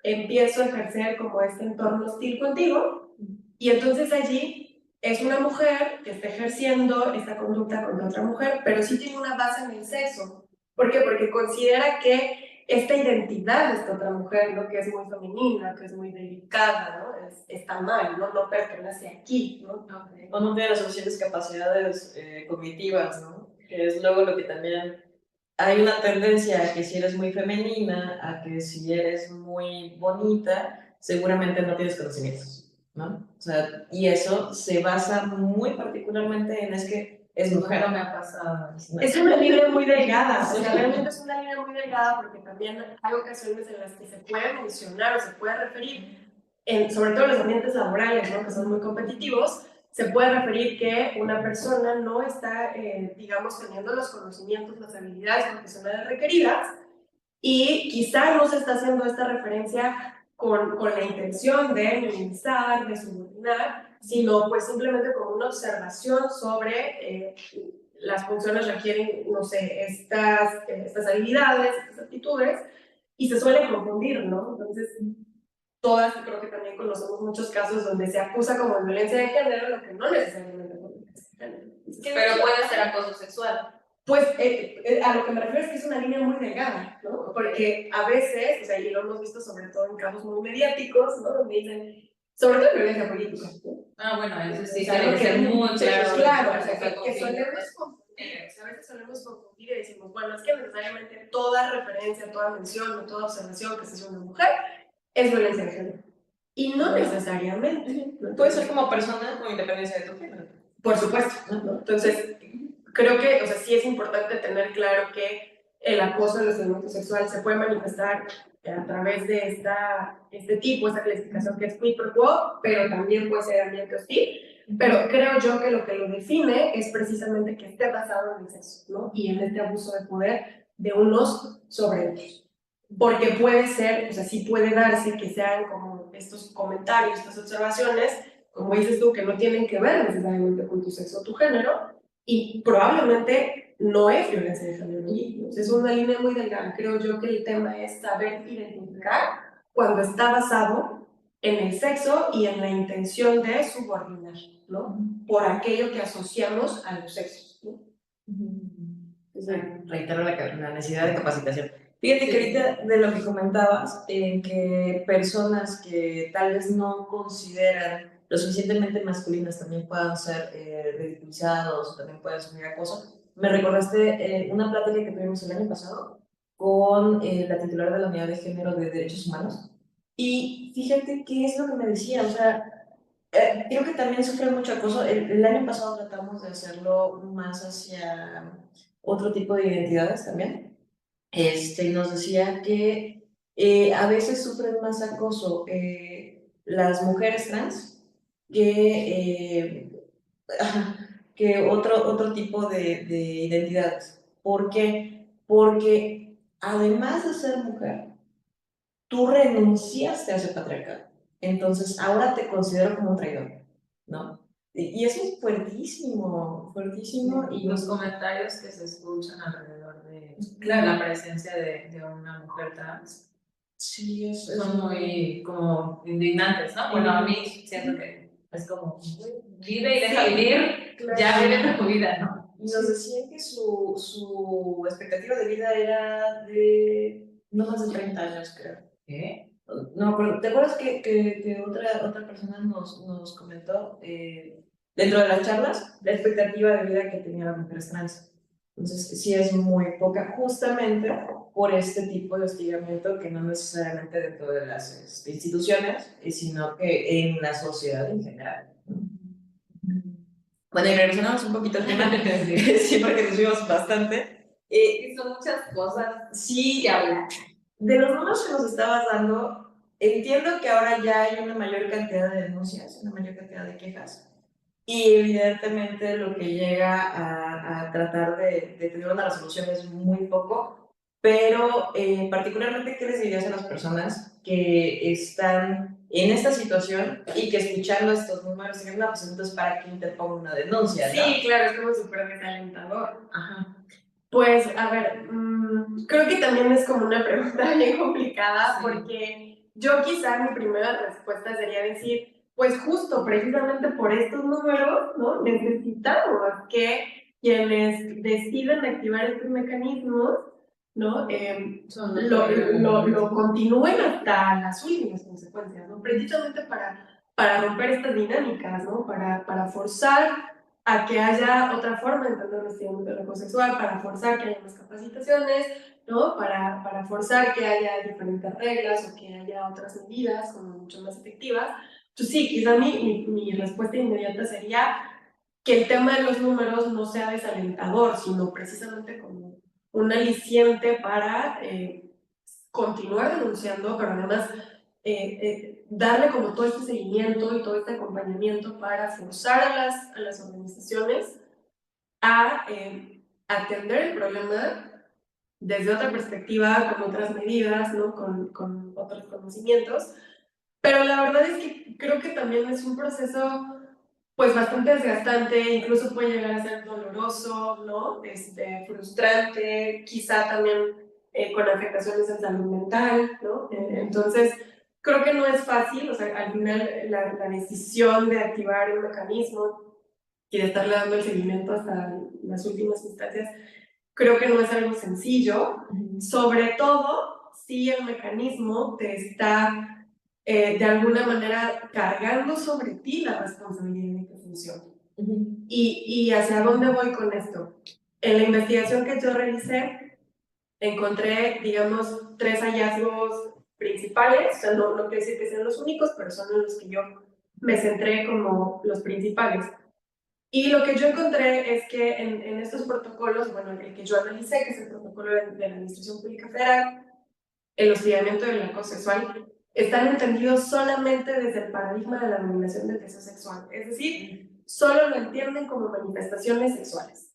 empiezo a ejercer como este entorno hostil contigo, y entonces allí es una mujer que está ejerciendo esta conducta contra otra mujer, pero sí tiene una base en el sexo. ¿Por qué? Porque considera que esta identidad de esta otra mujer, ¿no? Que es muy femenina, que es muy delicada, ¿no? Está mal, ¿no? No pertenece aquí, ¿no? O no tiene las suficientes capacidades cognitivas, ¿no? Que es luego lo que también hay una tendencia a que si eres muy femenina, a que si eres muy bonita, seguramente no tienes conocimientos, ¿no? O sea, y eso se basa muy particularmente en es que es mujer. No me ha pasado. Es una línea muy delgada, o sea, realmente es una línea muy delgada porque también hay ocasiones en las que se puede mencionar o se puede referir, sobre todo en los ambientes laborales, ¿no? Que son muy competitivos, se puede referir que una persona no está, digamos, teniendo los conocimientos, las habilidades profesionales requeridas y quizá no se está haciendo esta referencia con la intención de minimizar, de subordinar, sino pues simplemente como una observación sobre las funciones requieren, no sé, estas habilidades, estas aptitudes, y se suele confundir, ¿no? Entonces, todas creo que también conocemos muchos casos donde se acusa como violencia de género, lo que no necesariamente es violencia de género. Pero puede ser acoso sexual. Pues a lo que me refiero es que es una línea muy delgada, ¿no? Porque a veces, o sea, y lo hemos visto sobre todo en casos muy mediáticos, ¿no? Donde dicen, sobre todo en violencia política, ¿no? Ah, bueno, eso sí, O sea, tiene que ser muy claro. Claro, o sea, que solemos confundir, o sea, a veces solemos confundir y decimos, bueno, es que necesariamente toda referencia, toda mención o toda observación que se hace a una mujer es violencia de género. Y no necesariamente. ¿No? Puede ser como persona con independencia de tu género. Por supuesto, ¿no? Entonces, creo que, o sea, sí es importante tener claro que el acoso en el segmento sexual se puede manifestar a través de esta clasificación que es quid pro quo, pero también puede ser ambiente hostil. Pero creo yo que lo define es precisamente que esté basado en el sexo, ¿no? Y en este abuso de poder de unos sobre otros. Porque puede ser, o sea, sí puede darse que sean como estos comentarios, estas observaciones, como dices tú, que no tienen que ver necesariamente con tu sexo o tu género, y probablemente no es violencia de género. Entonces es una línea muy delgada. Creo yo que el tema es saber identificar cuando está basado en el sexo y en la intención de subordinar, ¿no? Por aquello que asociamos a los sexos, ¿no? Reitero la necesidad de capacitación. Fíjate que ahorita de lo que comentabas, en que personas que tal vez no consideran lo suficientemente masculinas también puedan ser ridiculizados o también puedan sufrir acoso, me recordaste una plática que tuvimos el año pasado con la titular de la Unidad de Género de Derechos Humanos. Y fíjate qué es lo que me decía, o sea, creo que también sufre mucho acoso. El año pasado tratamos de hacerlo más hacia otro tipo de identidades también. Nos decía que a veces sufren más acoso las mujeres trans que, que otro tipo de identidades. ¿Por qué? Porque además de ser mujer, tú renunciaste a ese patriarcado. Entonces ahora te considero como un traidor, ¿no? Y eso es fuertísimo, fuertísimo. Y los comentarios que se escuchan alrededor de la presencia de una mujer trans, sí, son muy como indignantes, ¿no? Bueno, a mí siento que es como, vive y deja vivir, claro. Ya vive tu vida, ¿no? Y nos decían que su expectativa de vida era de no más de 30 años, creo. ¿Qué? No me acuerdo. ¿Te acuerdas que otra persona nos comentó dentro de las charlas la expectativa de vida que tenían las mujeres trans? Entonces, sí es muy poca, justamente por este tipo de hostigamiento que no necesariamente dentro de las instituciones, sino que en la sociedad en general. Bueno, y regresamos un poquito al tema, sí, porque nos vimos bastante. Y son muchas cosas sí, que hablar. De los números que nos estabas dando, entiendo que ahora ya hay una mayor cantidad de denuncias, una mayor cantidad de quejas, y evidentemente lo que llega a tratar de tener una resolución es muy poco, pero particularmente, ¿qué les dirías a las personas que están en esta situación y que escuchando estos números dicen, no, pues entonces para qué interpongo una denuncia, ¿no? Sí, claro, es como súper desalentador. Ajá. Pues, a ver, creo que también es como una pregunta bien complicada, sí. Porque yo quizá mi primera respuesta sería decir, pues justo, precisamente por estos números, ¿no? Necesitamos que quienes deciden activar estos mecanismos, ¿no? Lo continúen hasta las últimas consecuencias, ¿no? Precisamente para romper estas dinámicas, ¿no? Para forzar a que haya otra forma de entender los temas del acoso sexual, para forzar que haya más capacitaciones, ¿no? Para forzar que haya diferentes reglas o que haya otras medidas como mucho más efectivas. Entonces sí, quizá mi respuesta inmediata sería que el tema de los números no sea desalentador, sino precisamente como un aliciente para continuar denunciando, pero además darle como todo este seguimiento y todo este acompañamiento para forzar a las organizaciones a atender el problema desde otra perspectiva, con otras medidas, ¿no? Con otros conocimientos. Pero la verdad es que creo que también es un proceso pues bastante desgastante, incluso puede llegar a ser doloroso, ¿no? Frustrante, quizá también con afectaciones en salud mental, ¿no? Entonces, creo que no es fácil, o sea, al final la decisión de activar un mecanismo y de estarle dando el seguimiento hasta las últimas instancias, creo que no es algo sencillo, sobre todo si el mecanismo te está de alguna manera cargando sobre ti la responsabilidad de que funcione. ¿Y hacia dónde voy con esto? En la investigación que yo realicé, encontré, digamos, 3 hallazgos principales, o sea, no quiere decir que sean los únicos, pero son en los que yo me centré como los principales. Y lo que yo encontré es que en estos protocolos, bueno, el que yo analicé, que es el protocolo de la Administración Pública Federal, el hostigamiento y el acoso sexual, están entendidos solamente desde el paradigma de la dominación del deseo sexual. Es decir, solo lo entienden como manifestaciones sexuales.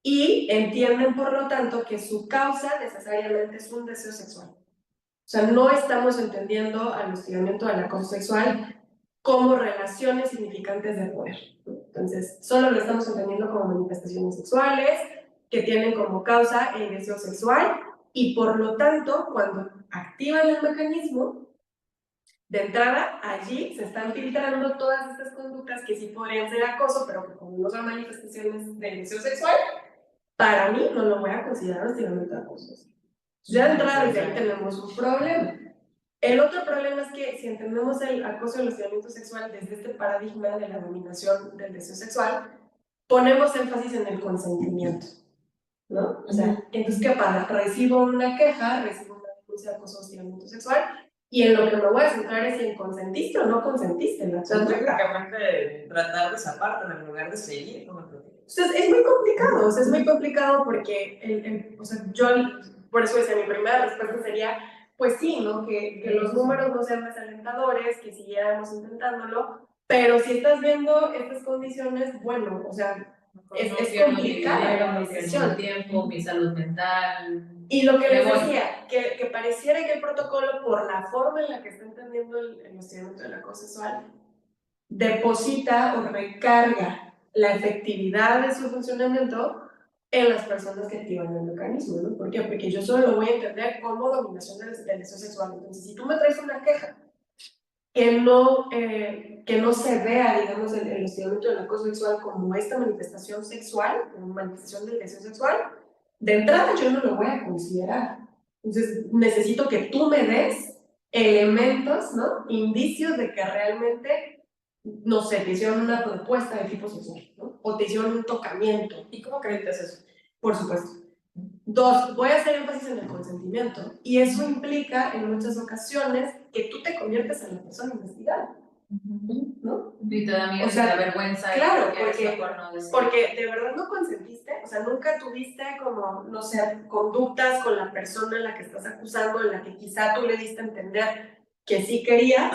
Y entienden, por lo tanto, que su causa necesariamente es un deseo sexual. O sea, no estamos entendiendo al hostigamiento, al acoso sexual como relaciones significantes de poder. Entonces, solo lo estamos entendiendo como manifestaciones sexuales que tienen como causa el deseo sexual y por lo tanto, cuando activan el mecanismo, de entrada, allí se están filtrando todas estas conductas que sí podrían ser acoso, pero que como no son manifestaciones del deseo sexual, para mí no lo voy a considerar hostigamiento de acoso. Ya de entrada desde ahí tenemos un problema. El otro problema es que si entendemos el acoso y el hostigamiento sexual desde este paradigma de la dominación del deseo sexual, ponemos énfasis en el consentimiento, ¿no? O sea, entonces, ¿qué pasa? Recibo una queja, recibo una denuncia de acoso o hostigamiento sexual, y en lo que me voy a centrar es si consentiste o no consentiste en la O sea, conducta. prácticamente tratar de esa parte en lugar de seguir con el protocolo. Entonces, es muy complicado, o sea, es muy complicado porque, o sea, yo, por eso decía, mi primera respuesta sería, pues sí, ¿no? Que los números no sean desalentadores, que siguiéramos intentándolo, pero si estás viendo estas condiciones, bueno, o sea, es complicada la decisión. Mi tiempo, mi salud mental. Y lo que les decía, que pareciera que el protocolo, por la forma en la que está entendiendo el hostigamiento del acoso sexual, deposita o recarga la efectividad de su funcionamiento en las personas que activan el mecanismo, ¿no? ¿Por qué? Porque yo solo lo voy a entender como dominación del deseo sexual. Entonces, si tú me traes una queja que no se vea, digamos, el hostigamiento del acoso sexual como esta manifestación sexual, como manifestación del deseo sexual, de entrada yo no lo voy a considerar. Entonces, necesito que tú me des elementos, ¿no? Indicios de que realmente, no sé, te hicieron una propuesta de tipo sexual, ¿no? O te hicieron un tocamiento. ¿Y cómo acreditas eso? Por supuesto. 2, voy a hacer énfasis en el consentimiento. Y eso implica, en muchas ocasiones, que tú te conviertes en la persona investigada, ¿no? Y te da miedo, O sea, te da vergüenza. claro, No porque de verdad no consentiste, o sea, nunca tuviste como, no sé, conductas con la persona a la que estás acusando, en la que quizá tú le diste a entender que sí querías.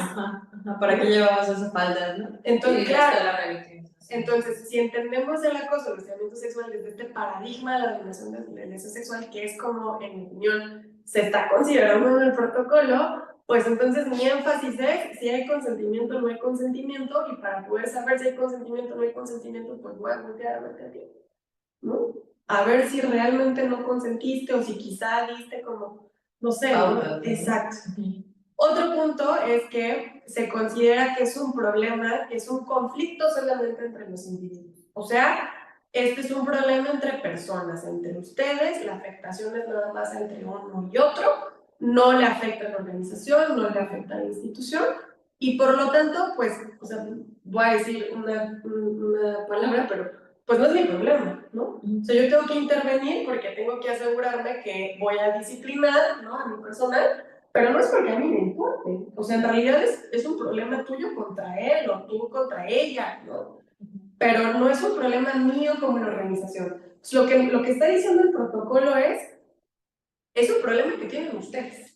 ¿Para qué llevabas esa falda, no? Entonces, Sí, claro, entonces, si entendemos el acoso, el hostigamiento sexual desde este paradigma de la dominación del deseo sexual, que es como, en mi opinión, se está considerando en el protocolo, pues entonces mi énfasis es si hay consentimiento o no hay consentimiento, y para poder saber si hay consentimiento o no hay consentimiento, pues voy a voltear a verte a ti, ¿no? A ver si realmente no consentiste o si quizá diste como, no sé, ¿no? Exacto. Otro punto es que se considera que es un problema, que es un conflicto solamente entre los individuos. O sea, este es un problema entre personas, entre ustedes, la afectación es nada más entre uno y otro, no le afecta a la organización, no le afecta a la institución, y por lo tanto, pues, o sea, voy a decir una palabra, pero pues no es mi problema, ¿no? O sea, yo tengo que intervenir porque tengo que asegurarme que voy a disciplinar, ¿no?, a mi personal, pero no es porque a mí me importe. O sea, en realidad es un problema tuyo contra él o tú contra ella, ¿no? pero no es un problema mío como la organización. Pues lo que está diciendo el protocolo es un problema que tienen ustedes.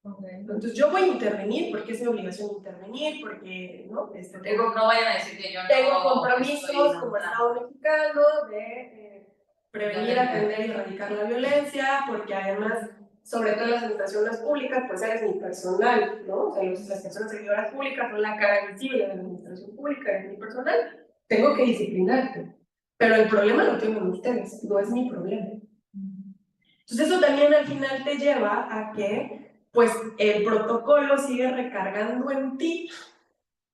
Okay. Entonces yo voy a intervenir porque es mi obligación intervenir, porque ¿no? No vayan a decir que yo no tengo compromisos estoy como Estado mexicano de prevenir, atender y erradicar la violencia, porque además, sobre todo en las administraciones públicas, pues eres mi personal, ¿no? O sea, las personas servidoras públicas son la cara visible de la administración pública, eres mi personal, tengo que disciplinarte. Pero el problema lo tienen ustedes, no es mi problema. Entonces eso también al final te lleva a que pues el protocolo sigue recargando en ti,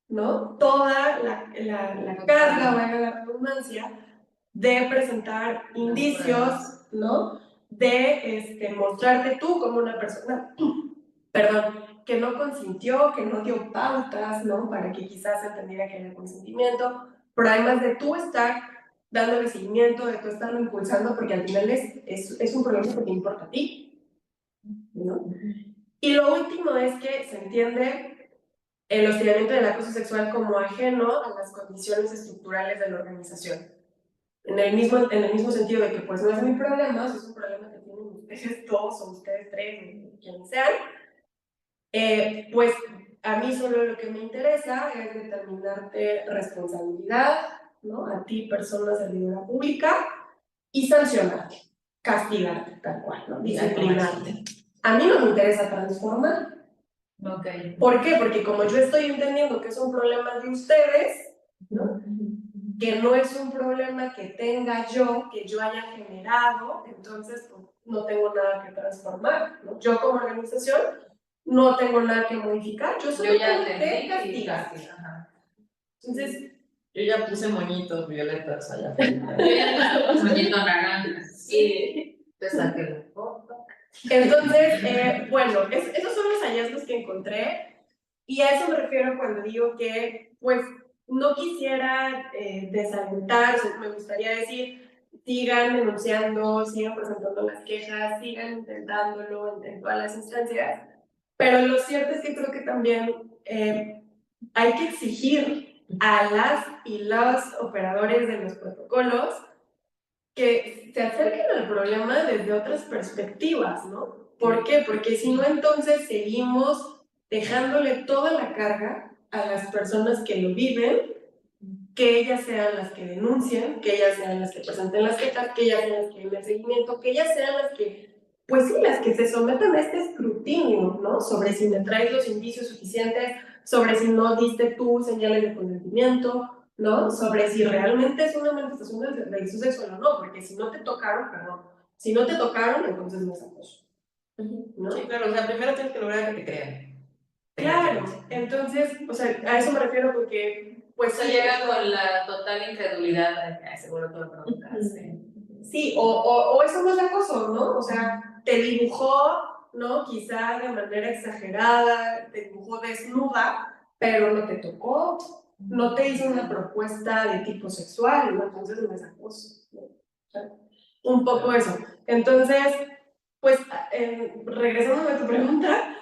¿no? Toda la carga, valga la redundancia, de presentar indicios, ¿no? De mostrarte tú como una persona, perdón, que no consintió, que no dio pautas, ¿no? Para que quizás se entendiera que había consentimiento, pero además de tú estar dándole seguimiento, de tú estarlo impulsando, porque al final es un problema que te importa a ti, ¿no? Y lo último es que se entiende el hostigamiento del acoso sexual como ajeno a las condiciones estructurales de la organización. En el mismo sentido de que pues no es mi problema, es un problema que tienen ustedes dos o ustedes tres, quienes sean, pues a mí solo lo que me interesa es determinarte responsabilidad, ¿no? A ti, persona servidora pública, y sancionarte, castigarte, tal cual, ¿no? Disciplinarte. A mí no me interesa transformar. Okay. ¿Por qué? Porque como yo estoy entendiendo que es un problema de ustedes, ¿no? Que no es un problema que tenga yo, que yo haya generado, entonces pues, no tengo nada que transformar, ¿no? Yo como organización no tengo nada que modificar, yo solo ya tengo que castigar. Entonces, yo ya puse moñitos violetas allá. Yo ya puse moñito naranja. Sí, te saqué la foto. Entonces, bueno, esos son los hallazgos que encontré y a eso me refiero cuando digo que, pues, no quisiera desalentar, me gustaría decir, sigan denunciando, sigan presentando las quejas, sigan intentándolo en todas las instancias, pero lo cierto es que creo que también hay que exigir a las y los operadores de los protocolos que se acerquen al problema desde otras perspectivas, ¿no? ¿Por qué? Porque si no, entonces seguimos dejándole toda la carga a las personas que lo viven, que ellas sean las que denuncien, que ellas sean las que presenten las quejas, que ellas sean las que den el seguimiento, que ellas sean las que, pues sí, las que se sometan a este escrutinio, ¿no? Sobre si me traes los indicios suficientes, sobre si no diste tú señales de consentimiento, ¿no? Sobre si realmente es una manifestación del delito sexual o no, porque si no te tocaron, perdón, si no te tocaron, entonces no es acoso, ¿no? Sí, claro, o sea, primero tienes que lograr que te crean. Claro, entonces, o sea, a eso me refiero porque, pues... Se llega con la total incredulidad de que seguro tú lo provocaste. Sí, o eso no es acoso, ¿no? O sea, te dibujó, ¿no? Quizá de manera exagerada, te dibujó desnuda, pero no te tocó, no te hizo una propuesta de tipo sexual, ¿no? Entonces no es acoso, ¿no? O sea, un poco eso. Entonces, pues, regresando a tu pregunta,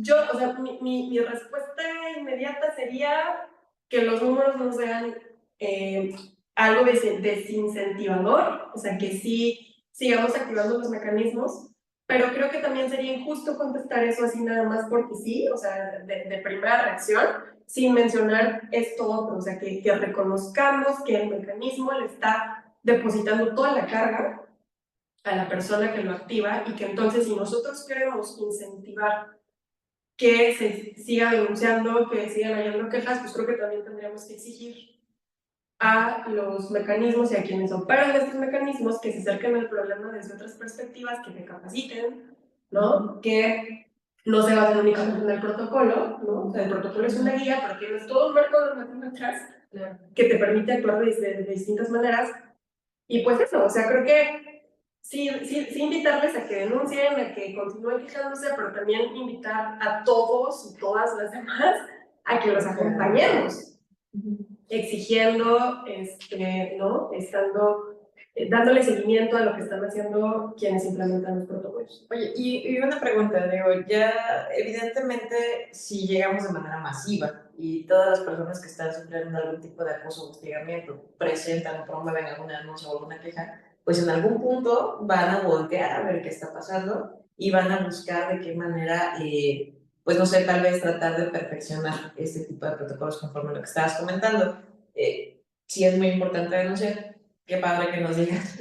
yo, o sea, mi respuesta inmediata sería que los números no sean algo desincentivador, o sea, que sí sigamos activando los mecanismos, pero creo que también sería injusto contestar eso así nada más porque sí, o sea, de primera reacción, sin mencionar esto otro, o sea, que reconozcamos que el mecanismo le está depositando toda la carga a la persona que lo activa y que entonces si nosotros queremos incentivar que se siga denunciando, que sigan hallando quejas, pues creo que también tendríamos que exigir a los mecanismos y a quienes operan estos mecanismos que se acerquen al problema desde otras perspectivas, que te capaciten, ¿no? Que no se basen únicamente en el protocolo, ¿no? O sea, el protocolo es una guía, pero tienes todo un marco normativo atrás que te permite actuar de distintas maneras. Y pues eso, o sea, creo que sí invitarles a que denuncien, a que continúen quejándose, pero también invitar a todos y todas las demás a que los acompañemos, exigiendo, ¿no? Dándole seguimiento a lo que están haciendo quienes implementan los protocolos. Oye, y una pregunta, digo, ya evidentemente si llegamos de manera masiva y todas las personas que están sufriendo algún tipo de acoso o hostigamiento presentan o promueven alguna denuncia o alguna queja, pues en algún punto van a voltear a ver qué está pasando y van a buscar de qué manera, pues no sé, tal vez tratar de perfeccionar este tipo de protocolos conforme a lo que estabas comentando. Sí es muy importante denunciar, qué padre que nos digas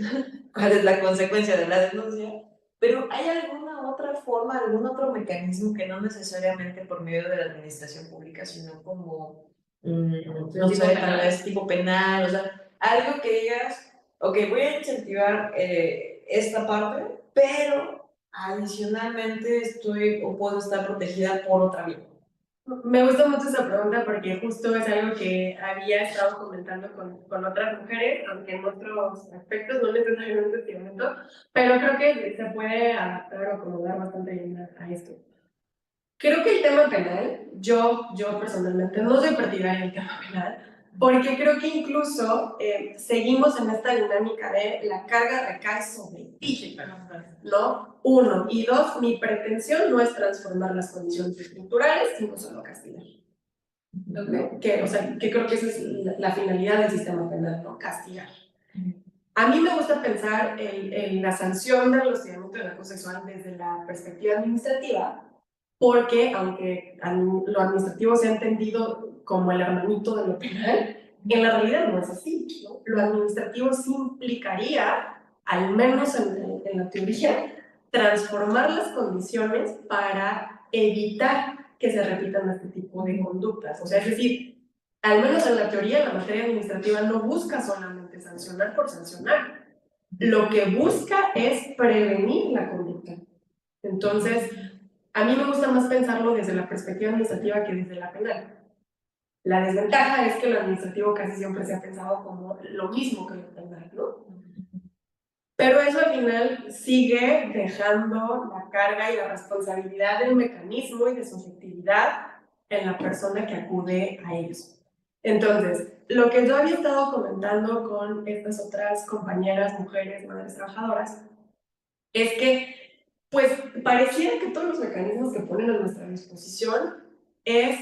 cuál es la consecuencia de la denuncia, pero ¿hay alguna otra forma, algún otro mecanismo que no necesariamente por medio de la administración pública, sino como, no sé, tal vez tipo penal, o sea, algo que digas, ok, voy a incentivar esta parte, pero adicionalmente estoy o puedo estar protegida por otra vía? Me gusta mucho esa pregunta porque justo es algo que había estado comentando con otras mujeres, aunque en otros aspectos, no necesariamente este momento, pero creo que se puede adaptar o acomodar bastante bien a esto. Creo que el tema penal, yo personalmente no soy partidaria del tema penal, porque creo que incluso seguimos en esta dinámica de la carga recae sobre ti, ¿no? Uno. Y dos, mi pretensión no es transformar las condiciones estructurales, sino solo castigar. ¿No? Que, o sea, que creo que esa es la finalidad del sistema penal, ¿no? Castigar. A mí me gusta pensar en la sanción del hostigamiento del acoso sexual desde la perspectiva administrativa, porque aunque lo administrativo se ha entendido como el hermanito de lo penal, en la realidad no es así, ¿no? Lo administrativo sí implicaría, al menos en la teoría, transformar las condiciones para evitar que se repitan este tipo de conductas. O sea, es decir, al menos en la teoría, la materia administrativa no busca solamente sancionar por sancionar. Lo que busca es prevenir la conducta. Entonces, a mí me gusta más pensarlo desde la perspectiva administrativa que desde la penal. La desventaja es que lo administrativo casi siempre se ha pensado como lo mismo que lo penal, ¿no? Pero eso al final sigue dejando la carga y la responsabilidad del mecanismo y de su efectividad en la persona que acude a ellos. Entonces, lo que yo había estado comentando con estas otras compañeras, mujeres, madres trabajadoras, es que, pues, pareciera que todos los mecanismos que ponen a nuestra disposición es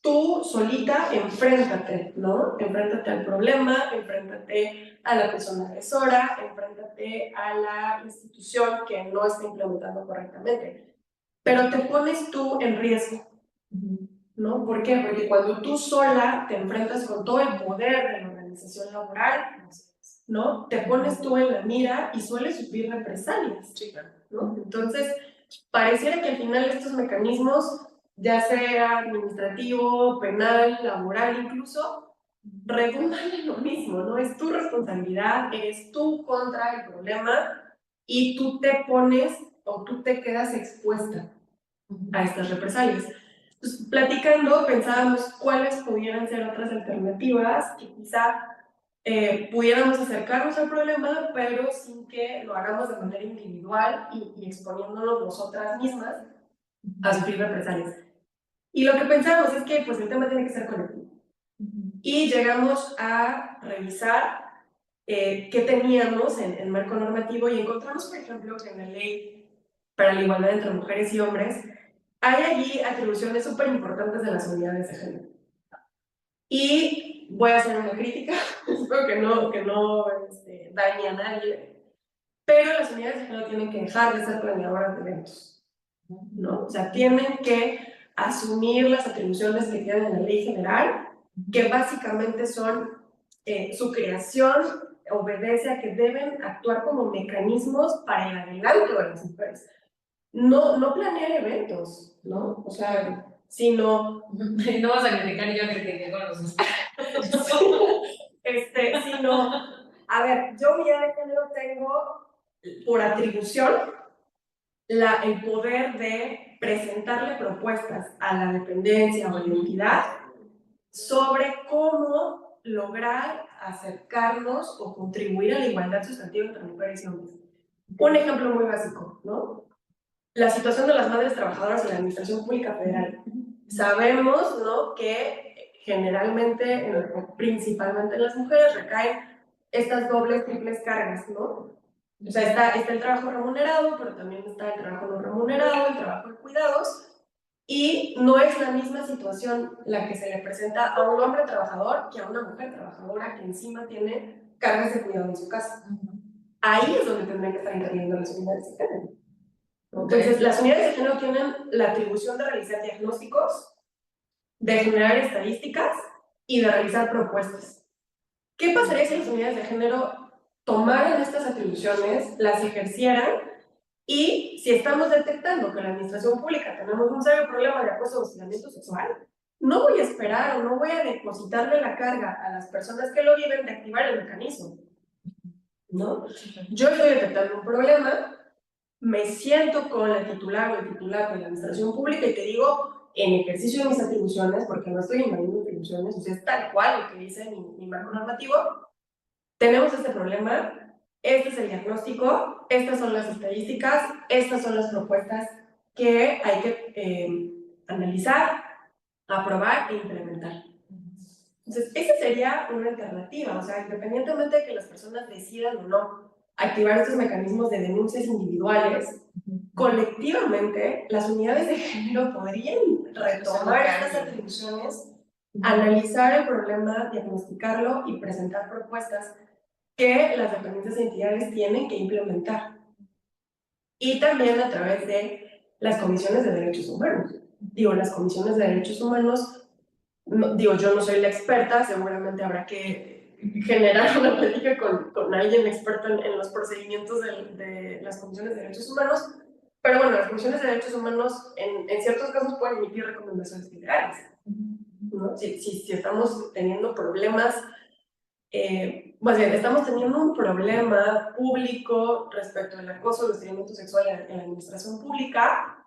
tú solita enfréntate, ¿no? Enfréntate al problema, enfréntate a la persona agresora, enfréntate a la institución que no está implementando correctamente. Pero te pones tú en riesgo, ¿no? ¿Por qué? Porque cuando tú sola te enfrentas con todo el poder de la organización laboral, ¿no? Te pones tú en la mira y sueles sufrir represalias, ¿no? Entonces, pareciera que al final estos mecanismos, ya sea administrativo, penal, laboral incluso, redundan en lo mismo, ¿no? Es tu responsabilidad, eres tú contra el problema y tú te pones o tú te quedas expuesta a estas represalias. Pues, platicando, pensábamos cuáles pudieran ser otras alternativas que quizá pudiéramos acercarnos al problema, pero sin que lo hagamos de manera individual y exponiéndonos nosotras mismas a sufrir represalias. Y lo que pensamos es que pues, el tema tiene que ser colectivo. Y llegamos a revisar qué teníamos en marco normativo y encontramos, por ejemplo, que en la Ley para la Igualdad entre Mujeres y Hombres hay allí atribuciones súper importantes de las unidades de género. Y voy a hacer una crítica, espero que no dañe a nadie, pero las unidades de género tienen que dejar de ser planeadoras de eventos, ¿no? O sea, tienen que asumir las atribuciones que tienen en la ley general, que básicamente son su creación obedece a que deben actuar como mecanismos para el adelanto de las mujeres. No planear eventos, ¿no? O sea, sino... No vas a criticar, yo critiqué con los sino, a ver, yo unidad de género tengo por atribución el poder de presentarle propuestas a la dependencia o la entidad sobre cómo lograr acercarnos o contribuir a la igualdad sustantiva entre mujeres y hombres. Un ejemplo muy básico, ¿no? La situación de las madres trabajadoras en la Administración Pública Federal. Sabemos, ¿no?, que generalmente, principalmente en las mujeres, recaen estas dobles, triples cargas, ¿no? O sea, está el trabajo remunerado, pero también está el trabajo no remunerado, el trabajo de cuidados, Y no es la misma situación la que se le presenta a un hombre trabajador que a una mujer trabajadora que encima tiene cargas de cuidado en su casa. Ahí es donde tendrían que estar interviniendo las unidades de género. Entonces, las unidades de género tienen la atribución de realizar diagnósticos, de generar estadísticas y de realizar propuestas. ¿Qué pasaría si las unidades de género tomaran estas atribuciones, las ejercieran? Y si estamos detectando que en la administración pública tenemos un serio problema de acoso o hostigamiento sexual, no voy a esperar o no voy a depositarle la carga a las personas que lo viven de activar el mecanismo, ¿no? Yo estoy detectando un problema, me siento con la titular o el titular de la administración pública y te digo, en ejercicio de mis atribuciones, porque no estoy invadiendo atribuciones, o sea, es tal cual lo que dice mi marco normativo, tenemos este problema, este es el diagnóstico, estas son las estadísticas, estas son las propuestas que hay que analizar, aprobar e implementar. Entonces, esa sería una alternativa, o sea, independientemente de que las personas decidan o no activar estos mecanismos de denuncias individuales, colectivamente las unidades de género podrían retomar estas atribuciones, analizar el problema, diagnosticarlo y presentar propuestas que las dependientes entidades tienen que implementar. Y también a través de las comisiones de derechos humanos. Digo, las comisiones de derechos humanos, no, digo, yo no soy la experta, seguramente habrá que generar una plática con alguien experto en los procedimientos de las comisiones de derechos humanos, pero bueno, las comisiones de derechos humanos en ciertos casos pueden emitir recomendaciones generales, ¿no? Si estamos teniendo problemas, más bien, estamos teniendo un problema público respecto al acoso, el hostigamiento sexual en la administración pública,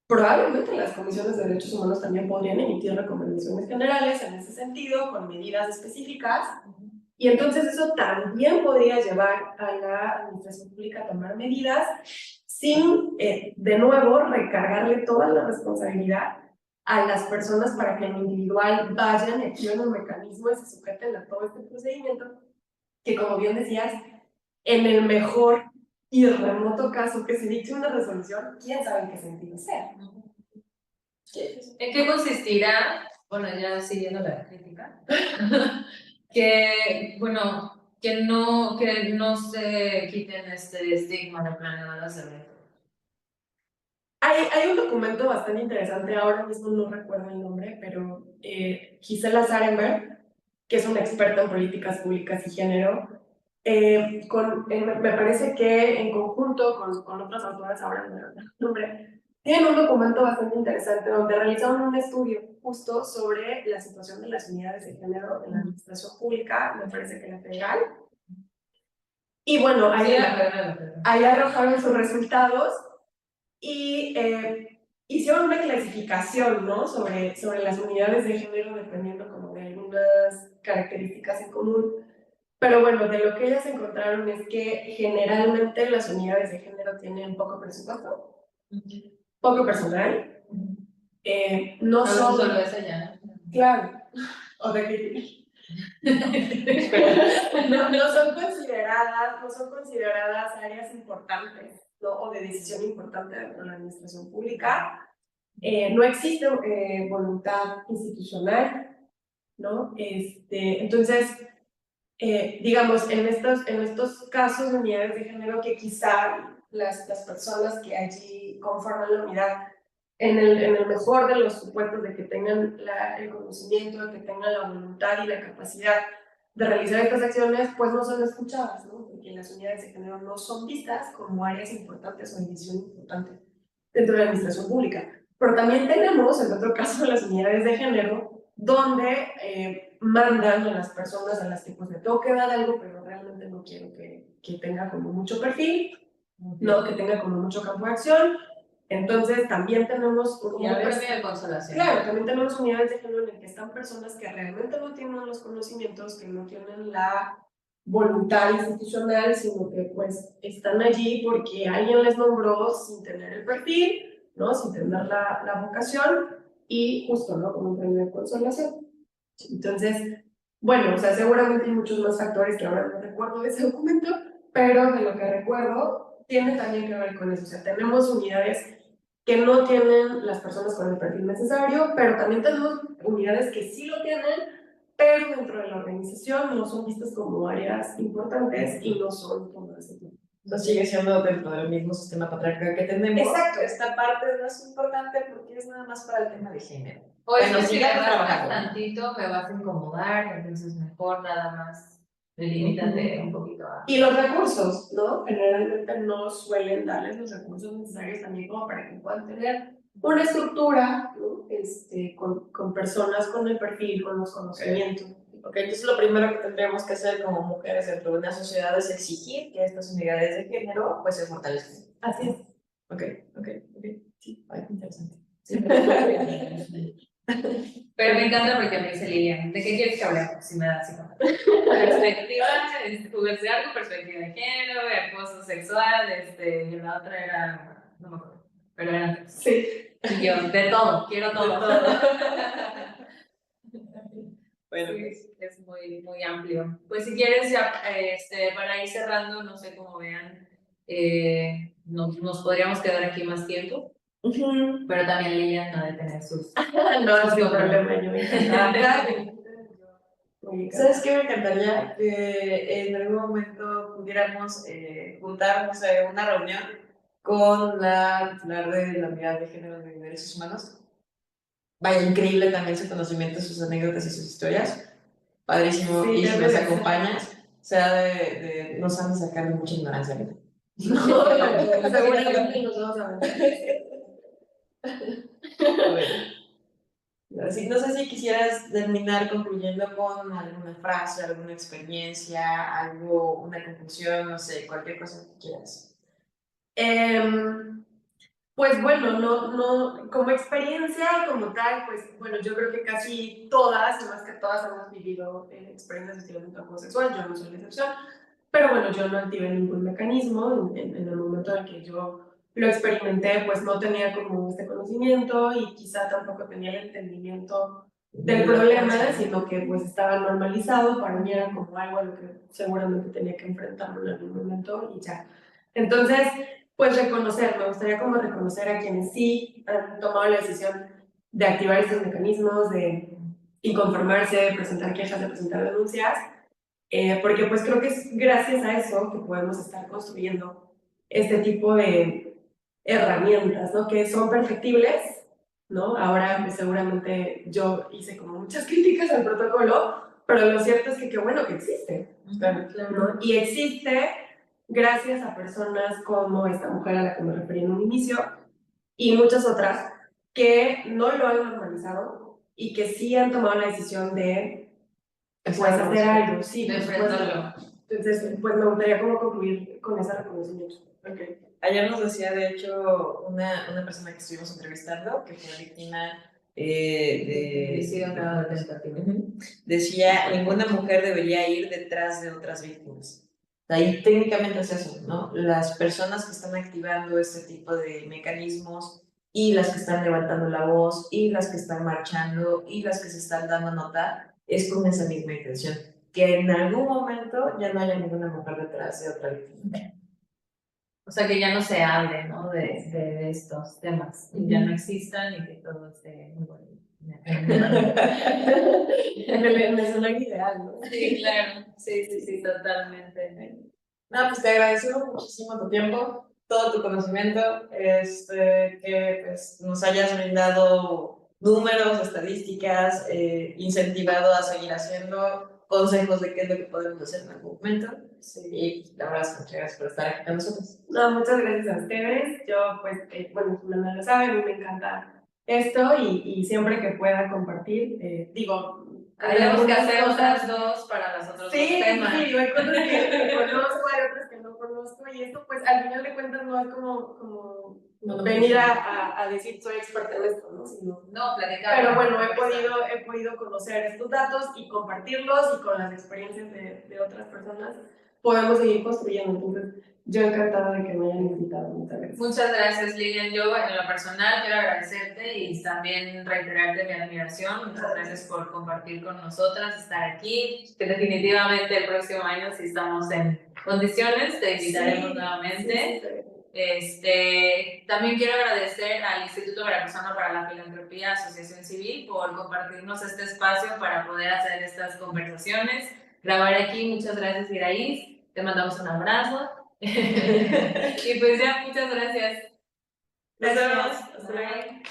probablemente las comisiones de derechos humanos también podrían emitir recomendaciones generales en ese sentido, con medidas específicas, y entonces eso también podría llevar a la administración pública a tomar medidas sin, de nuevo, recargarle toda la responsabilidad a las personas para que en lo individual vayan y activen un mecanismo y se sujeten a todo este procedimiento, que como bien decías, en el mejor y remoto caso que se dicte una resolución, quién sabe en qué sentido sea. ¿En qué consistirá? Bueno, ya siguiendo la crítica, que no se quiten este estigma de planeadoras de eventos. Hay un documento bastante interesante, ahora mismo no recuerdo el nombre, pero Gisela Sarenberg, que es una experta en políticas públicas y género, me parece que en conjunto con otras autoras, ahora no recuerdo el nombre, tienen un documento bastante interesante donde realizaron un estudio justo sobre la situación de las unidades de género en la administración pública, me parece que la federal. Y bueno, ahí arrojaron sus resultados y hicieron una clasificación, ¿no? sobre las unidades de género dependiendo como de algunas características en común. Pero bueno, de lo que ellas encontraron es que generalmente las unidades de género tienen poco presupuesto, poco personal, no son... solo esa ya. Claro, o de crítica. No son consideradas áreas importantes, ¿no? O de decisión importante dentro de la administración pública. No existe voluntad institucional, ¿no? Entonces, digamos, en estos casos de unidades de género que quizá las personas que allí conforman la unidad, en el mejor de los supuestos de que tengan el conocimiento, de que tengan la voluntad y la capacidad de realizar estas acciones, pues no son escuchadas, ¿no? Porque las unidades de género no son vistas como áreas importantes o de decisión importante dentro de la administración pública. Pero también tenemos, en otro caso, las unidades de género, donde mandan a las personas a las que pues le tengo que dar algo, pero realmente no quiero que tenga como mucho perfil, no que tenga como mucho campo de acción. Entonces también tenemos unidades... Como un premio de consolación. Claro, también tenemos unidades de género en las que están personas que realmente no tienen los conocimientos, que no tienen la voluntad institucional, sino que pues están allí porque alguien les nombró sin tener el perfil, ¿no? Sin tener la vocación y justo, ¿no? Como un premio de consolación. Entonces, bueno, o sea, seguramente hay muchos más factores que ahora no recuerdo de ese documento, pero de lo que recuerdo tiene también que ver con eso. O sea, tenemos unidades que no tienen las personas con el perfil necesario, pero también tenemos unidades que sí lo tienen, pero dentro de la organización no son vistas como áreas importantes y no son tomadas en cuenta. No sigue siendo dentro del mismo sistema patriarcal que tenemos. Exacto. Esta parte no es importante porque es nada más para el tema de género. O es Bueno, que si le sigamos bajas trabajando. tantito me vas a incomodar, entonces mejor nada más delimítate un poquito a... Y los recursos, ¿no? Generalmente no suelen darles los recursos necesarios también como para que puedan tener una estructura, ¿no? Con personas con el perfil, con los conocimientos. Ok, entonces lo primero que tendríamos que hacer como mujeres dentro de una sociedad es exigir que estas unidades de género pues se fortalezcan. Así es. Ok. Sí, ay, interesante. Pero me encanta porque me dice Lilian, ¿de qué quieres que hablemos? Si me da así como perspectiva, diversidad con perspectiva de género, acoso sexual, y la otra era, no me acuerdo, pero eran Sí. y yo, de todo, quiero todo. Bueno, Sí, es muy, muy amplio. Pues si quieres, ya, para ir cerrando, no sé cómo vean, nos podríamos quedar aquí más tiempo, pero también Lilian no ha de tener sus... No, sin problema, yo me encanta. ¿Sabes qué me encantaría? Que en algún momento pudiéramos juntarnos en una reunión con la titular de la unidad de género de derechos humanos. Vaya, increíble también su conocimiento, sus anécdotas y sus historias. Padrísimo. Sí, y si debe nos de ser. acompañas, o sea, nos han de sacar de mucha ignorancia. No, seguramente nos vamos a ver. Así, no sé si quisieras terminar concluyendo con alguna frase, alguna experiencia, algo, una conclusión, no sé, cualquier cosa que quieras. Pues bueno, como experiencia como tal, pues bueno, yo creo que casi todas, y más que todas, hemos vivido experiencias de hostigamiento homosexual, yo no soy la excepción, pero bueno, yo no activé ningún mecanismo en el momento en que yo lo experimenté, pues no tenía como este conocimiento y quizá tampoco tenía el entendimiento del problema, sino que pues estaba normalizado, para mí era como algo a lo que seguramente tenía que enfrentarme en algún momento y ya. Entonces, pues me gustaría como reconocer a quienes sí han tomado la decisión de activar estos mecanismos, de inconformarse, de presentar quejas, de presentar denuncias, porque pues creo que es gracias a eso que podemos estar construyendo este tipo de herramientas, ¿no? Que son perfectibles, ¿no? Ahora pues seguramente yo hice como muchas críticas al protocolo, pero lo cierto es que qué bueno que existe, ¿no? Y existe gracias a personas como esta mujer a la que me referí en un inicio y muchas otras que no lo han normalizado y que sí han tomado la decisión de pues, hacer algo, sí, de por supuesto. enfrentarlo. Entonces, pues me gustaría como concluir con ese reconocimiento. Okay. Ayer nos decía, de hecho, una persona que estuvimos entrevistando, que fue víctima decía, ninguna mujer debería ir detrás de otras víctimas. Ahí técnicamente es eso, ¿no? Las personas que están activando este tipo de mecanismos y las que están levantando la voz y las que están marchando y las que se están dando a notar, es con esa misma intención, que en algún momento ya no haya ninguna mujer detrás de otra víctima. O sea, que ya no se hable, ¿no? de estos temas, que ya no existan y que todo esté muy bonito. En el escenario ideal, ¿no? Sí, claro. Sí, totalmente. No, pues te agradecemos muchísimo tu tiempo, todo tu conocimiento, que pues, nos hayas brindado números, estadísticas, incentivado a seguir haciendo, consejos de qué es lo que podemos hacer en algún momento. Sí. Y la verdad es que muchas gracias por estar aquí con nosotros. No, muchas gracias a ustedes. Yo, pues, bueno, Jimena lo sabe, a mí me encanta esto y siempre que pueda compartir, tenemos que hacer otras dos para los otros dos temas. Sí, hay cosas que conozco, hay otras que no conozco y esto pues al final de cuentas no es como venir a decir soy experta en esto, ¿no? Sino, no, platicar. Pero bueno, he podido conocer estos datos y compartirlos y con las experiencias de otras personas podemos seguir construyendo. Entonces, yo encantada de que me hayan invitado. Muchas gracias. Muchas gracias, Lilian. Yo, en lo personal, quiero agradecerte y también reiterarte mi admiración. Muchas gracias por compartir con nosotras, estar aquí. Que definitivamente el próximo año, si estamos en condiciones, te invitaremos nuevamente. También quiero agradecer al Instituto Veracruzano para la Filantropía, Asociación Civil, por compartirnos este espacio para poder hacer estas conversaciones, grabar aquí. Muchas gracias, Iraís. Te mandamos un abrazo. Y pues ya, muchas gracias. Nos vemos. Hasta luego.